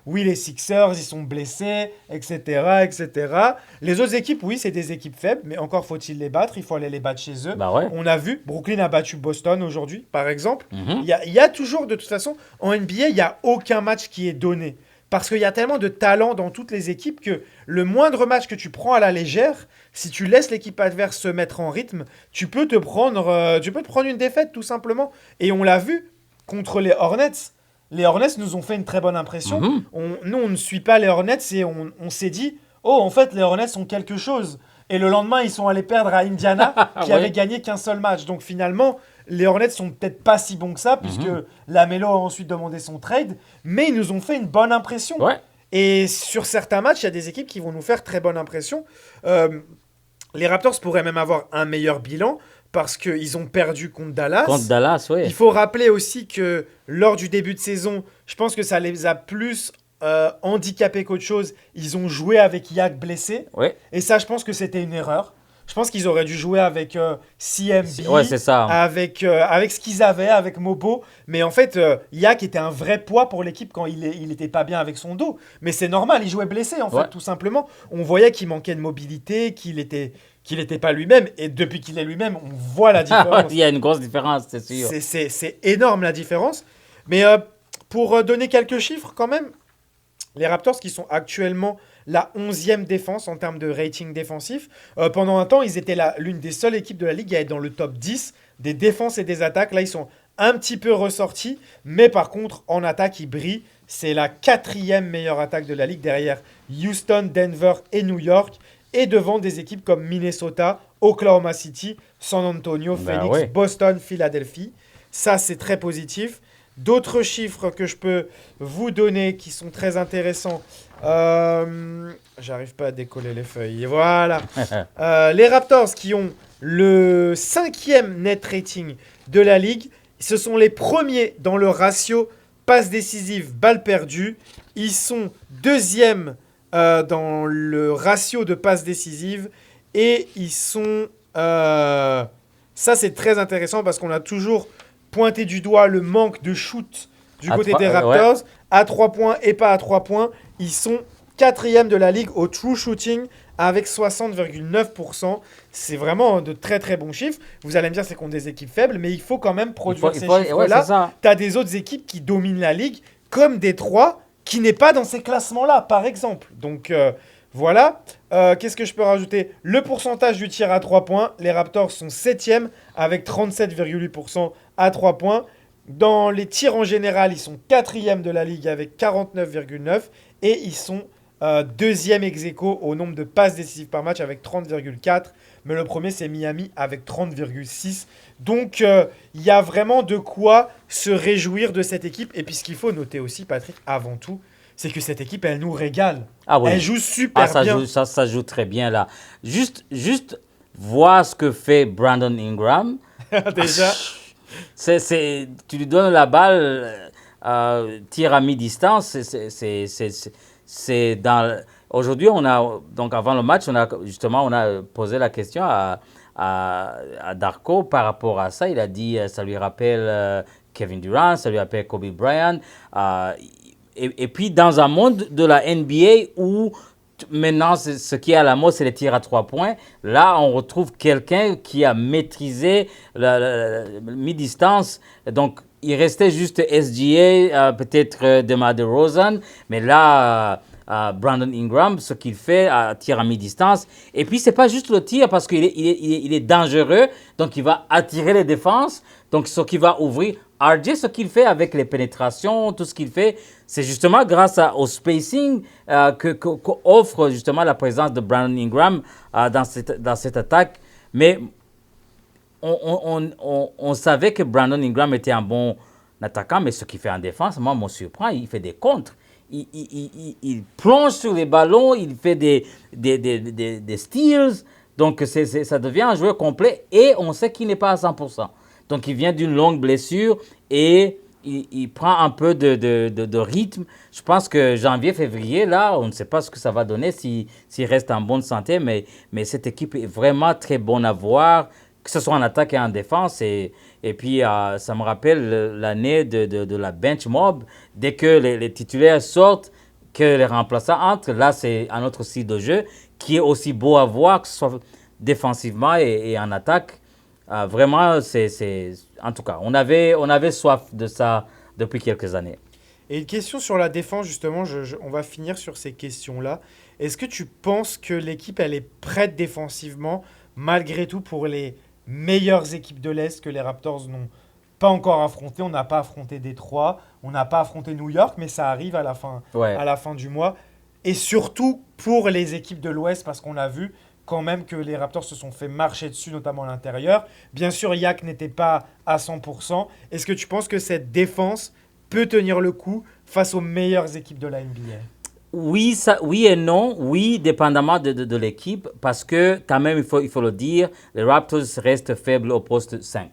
Oui, les Sixers, ils sont blessés, etc., etc. Les autres équipes, oui, c'est des équipes faibles, mais encore faut-il les battre. Il faut aller les battre chez eux. Bah ouais. On a vu, Brooklyn a battu Boston aujourd'hui, par exemple. Mhm. Il y a toujours, de toute façon, en NBA, il n'y a aucun match qui est donné. Parce qu'il y a tellement de talent dans toutes les équipes que le moindre match que tu prends à la légère, si tu laisses l'équipe adverse se mettre en rythme, tu peux te prendre une défaite tout simplement. Et on l'a vu contre les Hornets. Les Hornets nous ont fait une très bonne impression. Mhm. Nous, on ne suit pas les Hornets et on s'est dit, oh, en fait, les Hornets ont quelque chose. Et le lendemain, ils sont allés perdre à Indiana, qui Ouais. avait gagné qu'un seul match. Donc finalement, les Hornets sont peut-être pas si bons que ça, puisque Lamelo a ensuite demandé son trade, mais ils nous ont fait une bonne impression. Ouais. Et sur certains matchs, il y a des équipes qui vont nous faire très bonne impression. Euh, les Raptors pourraient même avoir un meilleur bilan parce qu'ils ont perdu contre Dallas. Contre Dallas, ouais. Il faut rappeler aussi que lors du début de saison, je pense que ça les a plus handicapés qu'autre chose. Ils ont joué avec Yak blessé. Ouais. Et ça, je pense que c'était une erreur. Je pense qu'ils auraient dû jouer avec CMB, Ouais, c'est ça. avec ce qu'ils avaient, avec Mobo. Mais en fait, Yak était un vrai poids pour l'équipe quand il était pas bien avec son dos. Mais c'est normal, il jouait blessé en fait, Ouais. tout simplement. On voyait qu'il manquait de mobilité, qu'il était pas lui-même. Et depuis qu'il est lui-même, on voit la différence. Il y a une grosse différence, c'est sûr. C'est énorme la différence. Mais pour donner quelques chiffres quand même, les Raptors qui sont actuellement la 11e défense en termes de rating défensif, pendant un temps, ils étaient l'une des seules équipes de la ligue à être dans le top 10 des défenses et des attaques. Là, ils sont un petit peu ressortis, mais par contre, en attaque, ils brillent. C'est la 4e meilleure attaque de la ligue derrière Houston, Denver et New York, et devant des équipes comme Minnesota, Oklahoma City, San Antonio, Bah Phoenix, ouais. Boston, Philadelphie. Ça, c'est très positif. D'autres chiffres que je peux vous donner qui sont très intéressants. J'arrive pas à décoller les feuilles. Et voilà. Les Raptors qui ont le 5e net rating de la ligue. Ce sont les premiers dans le ratio passes décisives, balles perdues. Ils sont 2e dans le ratio de passes décisives. Et ils sont... ça, c'est très intéressant parce qu'on a toujours pointé du doigt le manque de shoot du À côté trois- des ouais. Raptors. À 3 points et pas à 3 points. Ils sont 4e de la ligue au true shooting avec 60,9%. C'est vraiment de très très bons chiffres. Vous allez me dire c'est contre des équipes faibles, mais il faut quand même produire ces ouais, chiffres-là. c'est ça. Tu as des autres équipes qui dominent la ligue, comme Détroit, qui n'est pas dans ces classements-là, par exemple. Donc voilà. Qu'est-ce que je peux rajouter? Le pourcentage du tir à 3 points. Les Raptors sont 7e avec 37,8% à 3 points. Dans les tirs en général, ils sont 4e de la ligue avec 49,9%. Et ils sont 2e ex aequo au nombre de passes décisives par match avec 30,4. Mais le premier, c'est Miami avec 30,6. Donc, il y a vraiment de quoi se réjouir de cette équipe. Et puis, ce qu'il faut noter aussi, Patrick, avant tout, c'est que cette équipe, elle nous régale. Ah oui. Elle joue super ça bien. joue, ça joue très bien là. Juste voir ce que fait Brandon Ingram. Déjà, Tu lui donnes la balle, tir à mi-distance. C'est dans. Aujourd'hui, donc avant le match, on a posé la question à Darko par rapport à ça. Il a dit, ça lui rappelle Kevin Durant, ça lui rappelle Kobe Bryant. Et puis dans un monde de la NBA où maintenant ce qui est à la mode, c'est les tirs à 3 points. Là, on retrouve quelqu'un qui a maîtrisé la mi-distance. Donc, il restait juste SGA, peut-être DeMar DeRozan. Mais là, Brandon Ingram, ce qu'il fait, tir à mi-distance. Et puis, c'est pas juste le tir parce qu'il est dangereux. Donc, il va attirer les défenses. Donc, ce qui va ouvrir. RJ, ce qu'il fait avec les pénétrations, tout ce qu'il fait, c'est justement grâce au spacing qu'offre justement la présence de Brandon Ingram dans cette attaque. Mais on savait que Brandon Ingram était un bon attaquant, mais ce qu'il fait en défense, moi, me surprend. Il fait des contres. Il plonge sur les ballons, il fait des steals. Donc, ça devient un joueur complet et on sait qu'il n'est pas à 100%. Donc, il vient d'une longue blessure et il prend un peu de rythme. Je pense que janvier, février, là, on ne sait pas ce que ça va donner s'il reste en bonne santé. Mais cette équipe est vraiment très bonne à voir, que ce soit en attaque et en défense. Et puis, ça me rappelle l'année de la bench mob. Dès que les titulaires sortent, que les remplaçants entrent, là, c'est un autre style de jeu qui est aussi beau à voir, que ce soit défensivement et en attaque. Vraiment, en tout cas, on avait soif de ça depuis quelques années. Et une question sur la défense, justement, on va finir sur ces questions-là. Est-ce que tu penses que l'équipe, elle est prête défensivement, malgré tout, pour les meilleures équipes de l'Est que les Raptors n'ont pas encore affrontées? On n'a pas affronté Détroit, on n'a pas affronté New York, mais ça arrive Ouais. à la fin du mois. Et surtout pour les équipes de l'Ouest, parce qu'on a vu quand même que les Raptors se sont fait marcher dessus, notamment à l'intérieur. Bien sûr, Yak n'était pas à 100%. Est-ce que tu penses que cette défense peut tenir le coup face aux meilleures équipes de la NBA? Oui, oui et non. Oui, dépendamment de l'équipe, parce que quand même, il faut le dire, les Raptors restent faibles au poste 5.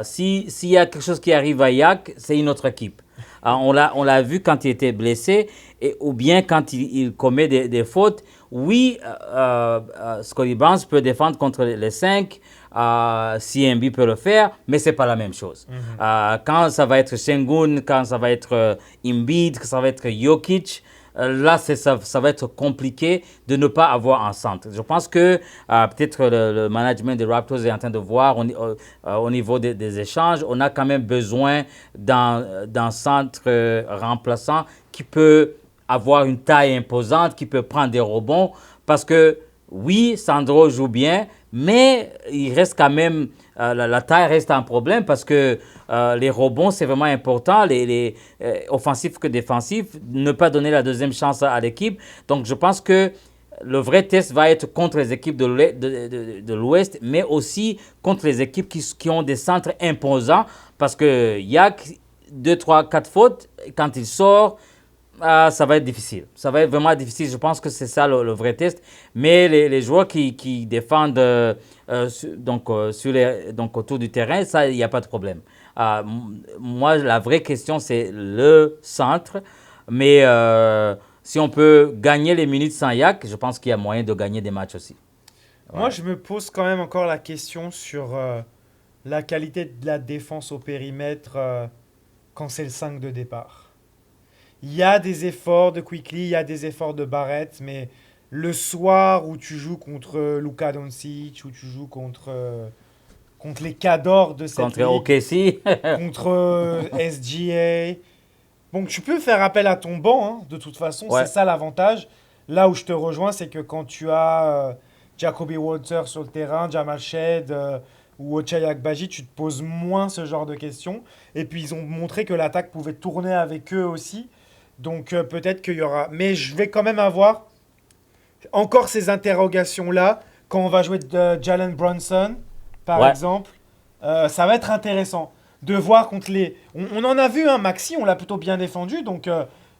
S'il y a quelque chose qui arrive à Yak, c'est une autre équipe. On l'a vu quand il était blessé, ou bien quand il commet des fautes. Oui, Scottie Barnes peut défendre contre les 5, CMB peut le faire, mais ce n'est pas la même chose. Quand ça va être Sengun, quand ça va être Embiid, quand ça va être Jokic, là, ça va être compliqué de ne pas avoir un centre. Je pense que peut-être le management des Raptors est en train de voir au niveau des échanges, on a quand même besoin d'un centre remplaçant qui peut avoir une taille imposante, qui peut prendre des rebonds. Parce que oui, Sandro joue bien, mais il reste quand même, la taille reste un problème parce que les rebonds, c'est vraiment important, les offensifs que défensifs, ne pas donner la deuxième chance à l'équipe. Donc, je pense que le vrai test va être contre les équipes de l'Ouest, mais aussi contre les équipes qui ont des centres imposants parce qu'il y a 2, 3, 4 fautes. Quand il sort, ça va être difficile. Ça va être vraiment difficile. Je pense que c'est ça le vrai test. Mais les joueurs qui défendent donc autour du terrain, ça, il n'y a pas de problème. Moi, la vraie question, c'est le centre. Mais si on peut gagner les minutes sans Yak, je pense qu'il y a moyen de gagner des matchs aussi. Moi, je me pose quand même encore la question sur la qualité de la défense au périmètre quand c'est le 5 de départ. Il y a des efforts de Quickley, il y a des efforts de Barrett, mais le soir où tu joues contre Luka Doncic, où tu joues contre les cadors de cette Contre ligue, OKC. contre SGA, bon, tu peux faire appel à ton banc, hein, de toute façon, Ouais. c'est ça l'avantage. Là où je te rejoins, c'est que quand tu as Jacoby Walter sur le terrain, Jamal Shed ou Ochai Agbaji, tu te poses moins ce genre de questions. Et puis ils ont montré que l'attaque pouvait tourner avec eux aussi. Donc peut-être qu'il y aura... Mais je vais quand même avoir encore ces interrogations-là quand on va jouer de Jalen Brunson, par Ouais. exemple. Ça va être intéressant de voir contre les... On en a vu, hein, Maxi, on l'a plutôt bien défendu. Donc,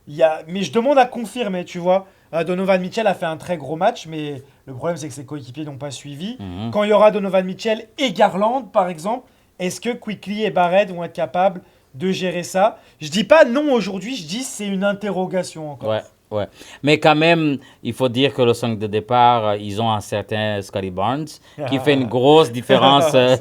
mais je demande à confirmer, tu vois. Donovan Mitchell a fait un très gros match, mais le problème, c'est que ses coéquipiers n'ont pas suivi. Quand il y aura Donovan Mitchell et Garland, par exemple, est-ce que Quickley et Barrett vont être capables de gérer ça? Je dis pas non aujourd'hui, je dis c'est une interrogation encore. Ouais, ouais. Mais quand même, il faut dire que le 5 de départ, ils ont un certain Scottie Barnes qui fait une grosse différence Ça,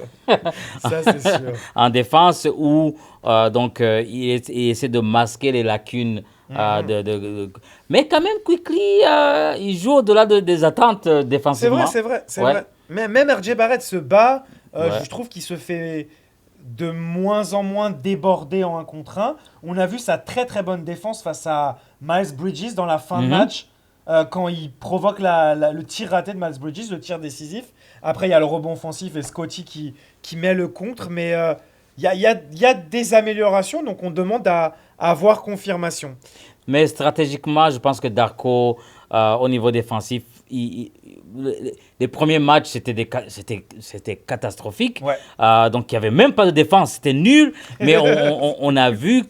c'est sûr. en défense où il essaie de masquer les lacunes. Mais quand même, Quickly, il joue au-delà des attentes C'est défensivement. vrai, c'est vrai, c'est Ouais. vrai. Mais même RJ Barrett se bat. Ouais. Je trouve qu'il se fait de moins en moins déborder en 1 contre 1. On a vu sa très très bonne défense face à Miles Bridges dans la fin de match, quand il provoque le tir raté de Miles Bridges, le tir décisif. Après, il y a le rebond offensif et Scottie qui met le contre. Mais il y a des améliorations, donc on demande à avoir confirmation. Mais stratégiquement, je pense que Darko, au niveau défensif, les premiers matchs, c'était catastrophique. Ouais. Donc, il n'y avait même pas de défense. C'était nul. Mais on a vu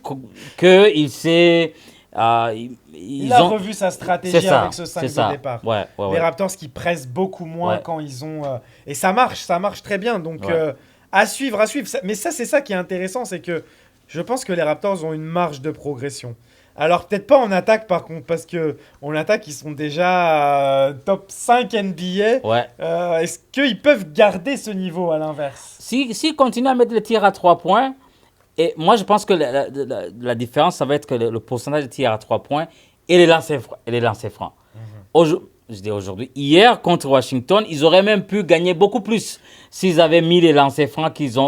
qu'il s'est... Il a revu sa stratégie avec ce 5 de départ. Ouais, ouais, Les ouais. Raptors qui pressent beaucoup moins Ouais. quand ils ont... et ça marche très bien. Donc, Ouais. à suivre, à suivre. Mais ça, c'est ça qui est intéressant, c'est que je pense que les Raptors ont une marge de progression. Alors peut-être pas en attaque par contre, parce que en attaque ils sont déjà top 5 NBA. Ouais. Est-ce qu'ils peuvent garder ce niveau à l'inverse? S'ils continuent à mettre les tirs à 3 points, et moi je pense que la différence, ça va être que le pourcentage de tirs à 3 points et les lancers francs. Je dis aujourd'hui, hier contre Washington, ils auraient même pu gagner beaucoup plus s'ils avaient mis les lancers francs qu'ils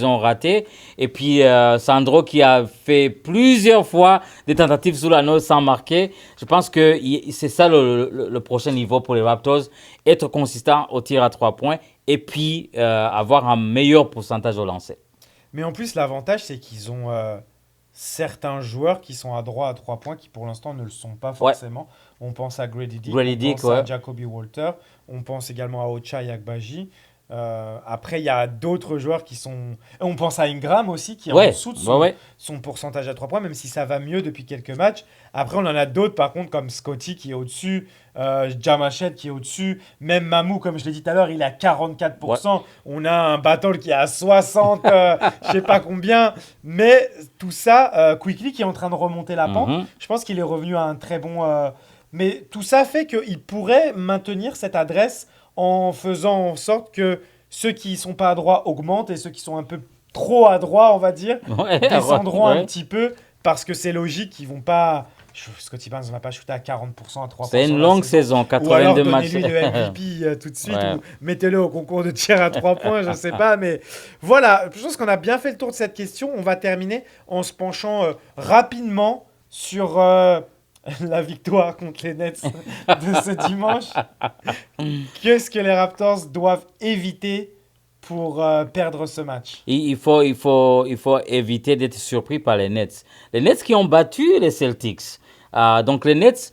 ont ratés. Et puis Sandro qui a fait plusieurs fois des tentatives sous la nose sans marquer. Je pense que c'est ça le prochain niveau pour les Raptors, être consistant au tir à 3 points et puis avoir un meilleur pourcentage au lancer. Mais en plus, l'avantage, c'est qu'ils ont certains joueurs qui sont à droit à 3 points qui pour l'instant ne le sont pas Ouais, forcément. On pense à Grady Dick, Grady on Dick, pense à ouais. Jacoby Walter, on pense également à Ochai Agbaji. Après, il y a d'autres joueurs qui sont. On pense à Ingram aussi, qui est en Ouais, dessous de ouais, ouais. son pourcentage à 3 points, même si ça va mieux depuis quelques matchs. Après, on en a d'autres, par contre, comme Scotty qui est au-dessus, Jamachet qui est au-dessus, même Mamou, comme je l'ai dit tout à l'heure, il est à Ouais. 44%. On a un Battle qui est à 60, je sais pas combien. Mais tout ça, Quickly qui est en train de remonter la pente, Mhm. je pense qu'il est revenu à un très bon. Mais tout ça fait qu'il pourrait maintenir cette adresse en faisant en sorte que ceux qui sont pas à droite augmentent et ceux qui sont un peu trop à droite, on va dire, Ouais, descendront un ouais. petit peu parce que c'est logique qu'ils vont pas. Scottie Barnes n'a pas shooté à 40%, à C'est 3% une la longue saison. saison, Ou alors 82 matchs. donnez-lui le MVP tout de suite Ouais. ou mettez-le au concours de tir à 3 points, je sais pas. Mais voilà, je pense qu'on a bien fait le tour de cette question. On va terminer en se penchant rapidement sur la victoire contre les Nets de ce dimanche. Qu'est-ce que les Raptors doivent éviter pour perdre ce match? Il faut éviter d'être surpris par les Nets. Les Nets qui ont battu les Celtics. Donc les Nets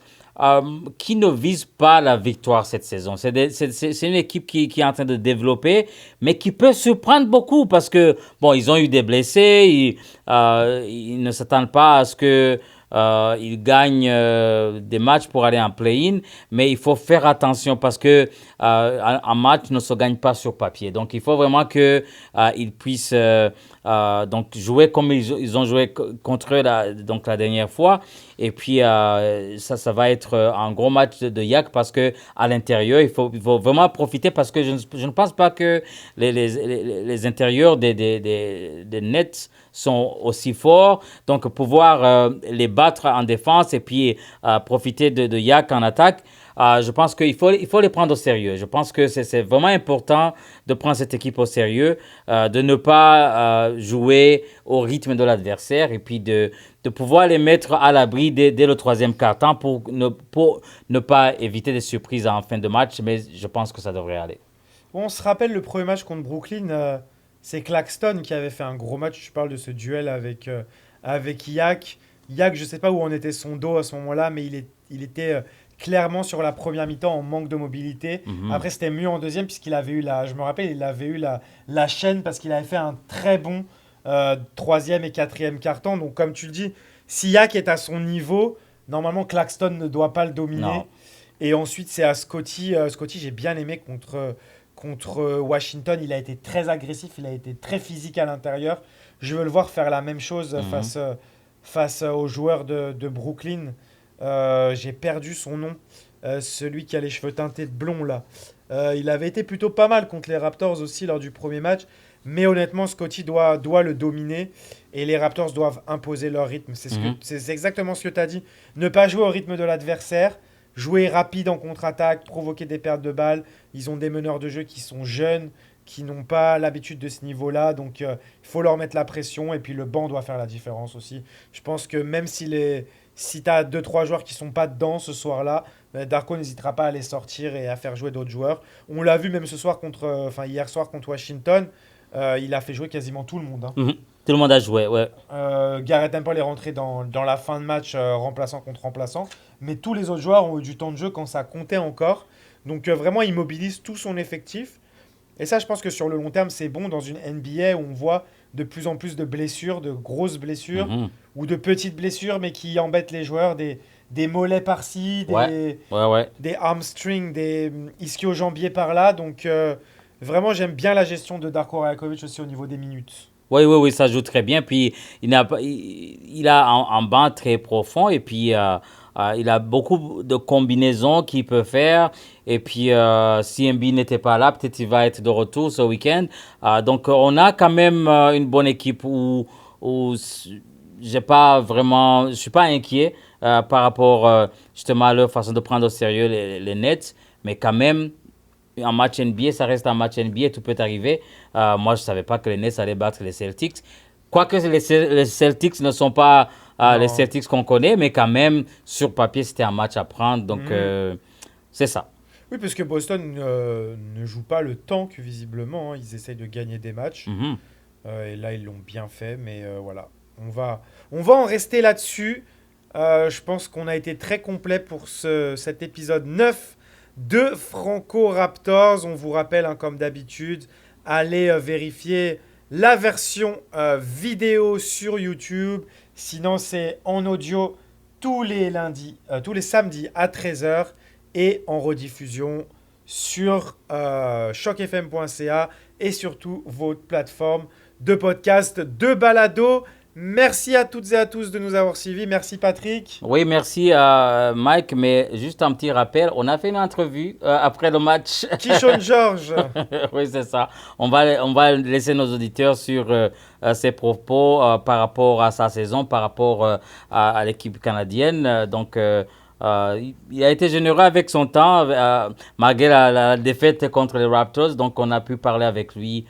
qui ne visent pas la victoire cette saison. C'est une équipe qui est en train de développer, mais qui peut surprendre beaucoup parce que, bon, ils ont eu des blessés, ils ne s'attendent pas à ce que ils gagnent des matchs pour aller en play-in, mais il faut faire attention parce que un match ne se gagne pas sur papier. Donc il faut vraiment que ils puissent donc jouer comme ils ont joué contre eux donc la dernière fois. Et puis ça va être un gros match de Yak parce que à l'intérieur il faut vraiment profiter parce que je ne pense pas que les intérieurs des Nets sont aussi forts. Donc, pouvoir les battre en défense et puis profiter de Yak en attaque, je pense qu'il faut les prendre au sérieux. Je pense que c'est vraiment important de prendre cette équipe au sérieux, de ne pas jouer au rythme de l'adversaire et puis de pouvoir les mettre à l'abri dès le troisième quart-temps pour ne pas éviter des surprises en fin de match. Mais je pense que ça devrait aller. Bon, on se rappelle le premier match contre Brooklyn, c'est Claxton qui avait fait un gros match. Tu parles de ce duel avec Yak. Yak, je sais pas où en était son dos à ce moment-là, mais il était clairement sur la première mi-temps en manque de mobilité. Mhm. Après, c'était mieux en deuxième puisqu'il avait eu je me rappelle, il avait eu la chaîne parce qu'il avait fait un très bon troisième et quatrième carton. Donc, comme tu le dis, si Yak est à son niveau, normalement Claxton ne doit pas le dominer. Non. Et ensuite, c'est à Scotty. Scotty, j'ai bien aimé contre Washington. Il a été très agressif, il a été très physique à l'intérieur. Je veux le voir faire la même chose Mhm. face aux joueurs de Brooklyn. J'ai perdu son nom. Celui qui a les cheveux teintés de blond, là. Il avait été plutôt pas mal contre les Raptors aussi lors du premier match. Mais honnêtement, Scotty doit le dominer. Et les Raptors doivent imposer leur rythme. Mhm. C'est exactement ce que tu as dit. Ne pas jouer au rythme de l'adversaire. Jouer rapide en contre-attaque, provoquer des pertes de balles. Ils ont des meneurs de jeu qui sont jeunes, qui n'ont pas l'habitude de ce niveau-là. Donc, il faut leur mettre la pression. Et puis, le banc doit faire la différence aussi. Je pense que même si tu as 2-3 joueurs qui sont pas dedans ce soir-là, Darko n'hésitera pas à les sortir et à faire jouer d'autres joueurs. On l'a vu même ce soir hier soir contre Washington. Il a fait jouer quasiment tout le monde, hein. Mhm. Tout le monde a joué, ouais. Garrett Temple est rentré dans la fin de match remplaçant contre remplaçant. Mais tous les autres joueurs ont eu du temps de jeu quand ça comptait encore. Donc vraiment, il mobilise tout son effectif. Et ça, je pense que sur le long terme, c'est bon dans une NBA où on voit de plus en plus de blessures, de grosses blessures, Mhm. ou de petites blessures, mais qui embêtent les joueurs. Des mollets par-ci, Ouais, ouais, ouais. des hamstrings, des ischio-jambiers par-là. Donc vraiment, j'aime bien la gestion de Darko Rajakovic aussi au niveau des minutes. Oui, oui, oui, ça joue très bien. Puis il a un banc très profond et puis il a beaucoup de combinaisons qu'il peut faire. Et puis si Embiid n'était pas là, peut-être il va être de retour ce week-end. Donc on a quand même une bonne équipe où je suis pas inquiet par rapport justement à leur façon de prendre au sérieux les Nets. Mais quand même, un match NBA, ça reste un match NBA, tout peut arriver. Moi, je ne savais pas que les Nets allaient battre les Celtics. Quoique les Celtics ne sont pas les Non. Celtics qu'on connaît, mais quand même, sur papier, c'était un match à prendre. Donc, c'est ça. Oui, parce que Boston ne joue pas le temps que visiblement, hein. Ils essayent de gagner des matchs. Mhm. Et là, ils l'ont bien fait. Mais voilà, on va en rester là-dessus. Je pense qu'on a été très complet pour cet épisode 9 de Franco Raptors. On vous rappelle, hein, comme d'habitude, allez vérifier la version vidéo sur YouTube. Sinon, c'est en audio tous les samedis à 13h et en rediffusion sur chocfm.ca et surtout votre plateforme de podcast, de balado. Merci à toutes et à tous de nous avoir suivis. Merci Patrick. Oui, merci Mike, mais juste un petit rappel, on a fait une entrevue après le match. Kishon George. Oui, c'est ça. On va laisser nos auditeurs sur ses propos par rapport à sa saison, par rapport à l'équipe canadienne. Donc, il a été généreux avec son temps, malgré la défaite contre les Raptors. Donc, on a pu parler avec lui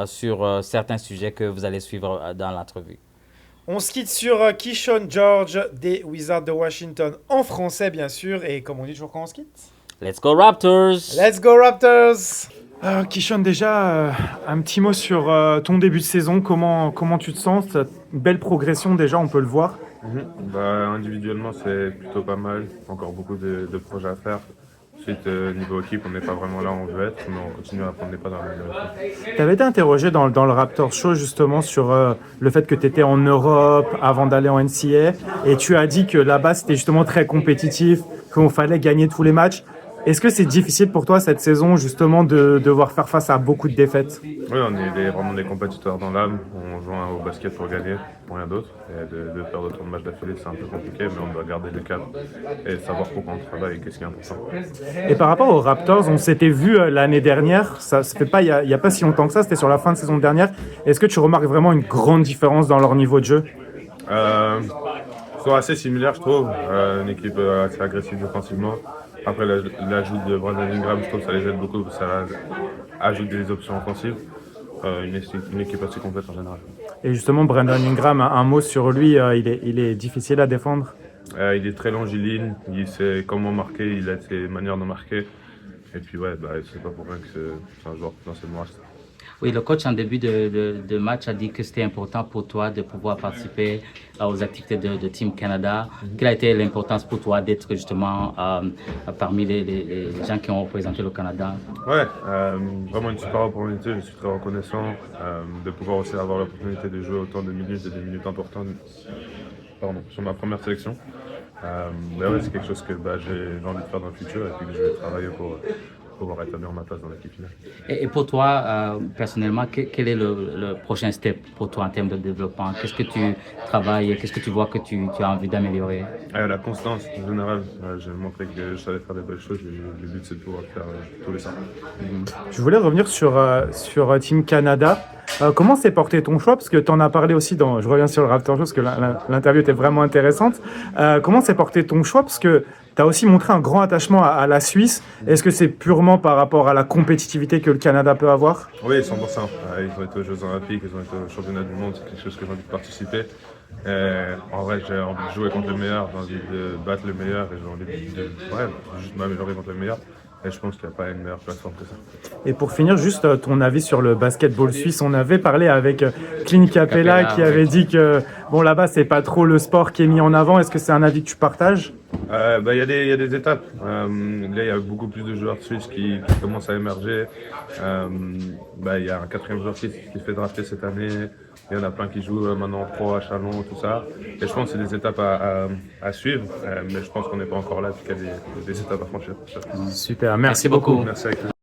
sur certains sujets que vous allez suivre dans l'entrevue. On se quitte sur Kishon George des Wizards de Washington en français, bien sûr. Et comme on dit toujours quand on se quitte, Let's go Raptors! Let's go Raptors! Kishon, déjà, un petit mot sur ton début de saison. Comment tu te sens? Une belle progression déjà, on peut le voir. Individuellement, c'est plutôt pas mal. Encore beaucoup de projets à faire. Ensuite, niveau équipe, on n'est pas vraiment là où on veut être, mais on continue à prendre des pas dans la même direction. Tu avais été interrogé dans le Raptor Show justement sur le fait que tu étais en Europe avant d'aller en NCAA et tu as dit que là-bas c'était justement très compétitif, qu'il fallait gagner tous les matchs. Est-ce que c'est difficile pour toi cette saison justement de devoir faire face à beaucoup de défaites? Oui, on est vraiment des compétiteurs dans l'âme. On joue au basket pour gagner, pour rien d'autre. Et de faire autant de matchs d'affilée, c'est un peu compliqué, mais on doit garder le cap et savoir pourquoi on travaille et qu'est-ce qui est important. Et par rapport aux Raptors, on s'était vu l'année dernière, ça se fait pas il y a pas si longtemps que ça, c'était sur la fin de saison dernière. Est-ce que tu remarques vraiment une grande différence dans leur niveau de jeu? Ils sont assez similaires, je trouve. Une équipe assez agressive défensivement. Après, l'ajout de Brandon Ingram, je trouve que ça les aide beaucoup, ça ajoute des options offensives. Une équipe assez complète en général. Et justement, Brandon Ingram, un mot sur lui, il est difficile à défendre. Il est très longiligne, il sait comment marquer, il a ses manières de marquer. Et puis c'est pas pour rien que c'est un joueur potentiellement acheté. Oui, le coach en début de match a dit que c'était important pour toi de pouvoir participer aux activités de Team Canada. Quelle a été l'importance pour toi d'être justement parmi les gens qui ont représenté le Canada? Ouais, vraiment une super opportunité, je suis très reconnaissant de pouvoir aussi avoir l'opportunité de jouer autant de minutes et des minutes importantes sur ma première sélection. C'est quelque chose que j'ai envie de faire dans le futur et puis que je vais travailler pour pouvoir établir ma place dans l'équipe finale. Et pour toi, personnellement, quel est le prochain step pour toi en termes de développement? Qu'est-ce que tu travailles et qu'est-ce que tu vois que tu as envie d'améliorer? La constance, en général. J'ai montré que je savais faire des belles choses et le but, c'est de pouvoir faire tous les 5 ans. Je voulais revenir sur Team Canada. Comment s'est porté ton choix? Parce que tu en as parlé aussi je reviens sur le Raptor Show parce que l'interview était vraiment intéressante. Comment s'est porté ton choix? Parce que tu as aussi montré un grand attachement à la Suisse. Est-ce que c'est purement par rapport à la compétitivité que le Canada peut avoir? Oui, 100%. Ils ont été aux Jeux Olympiques, ils ont été au Championnat du Monde, c'est quelque chose que j'ai envie de participer. En vrai, j'ai envie de jouer contre le meilleur, j'ai envie de battre le meilleur et j'ai envie de juste m'améliorer contre le meilleur. Et je pense qu'il n'y a pas une meilleure plateforme que ça. Et pour finir, juste ton avis sur le basketball suisse. On avait parlé avec Clint Capella qui avait dit que là-bas, c'est pas trop le sport qui est mis en avant. Est-ce que c'est un avis que tu partages? Il y a des étapes. Là, il y a beaucoup plus de joueurs suisses qui commencent à émerger. Il y a un 4e joueur suisse qui se fait drafter cette année. Il y en a plein qui jouent maintenant en pro à Chalon, tout ça. Et je pense que c'est des étapes à suivre. Mais je pense qu'on n'est pas encore là, puis qu'il y a des étapes à franchir. Super, merci beaucoup. Merci avec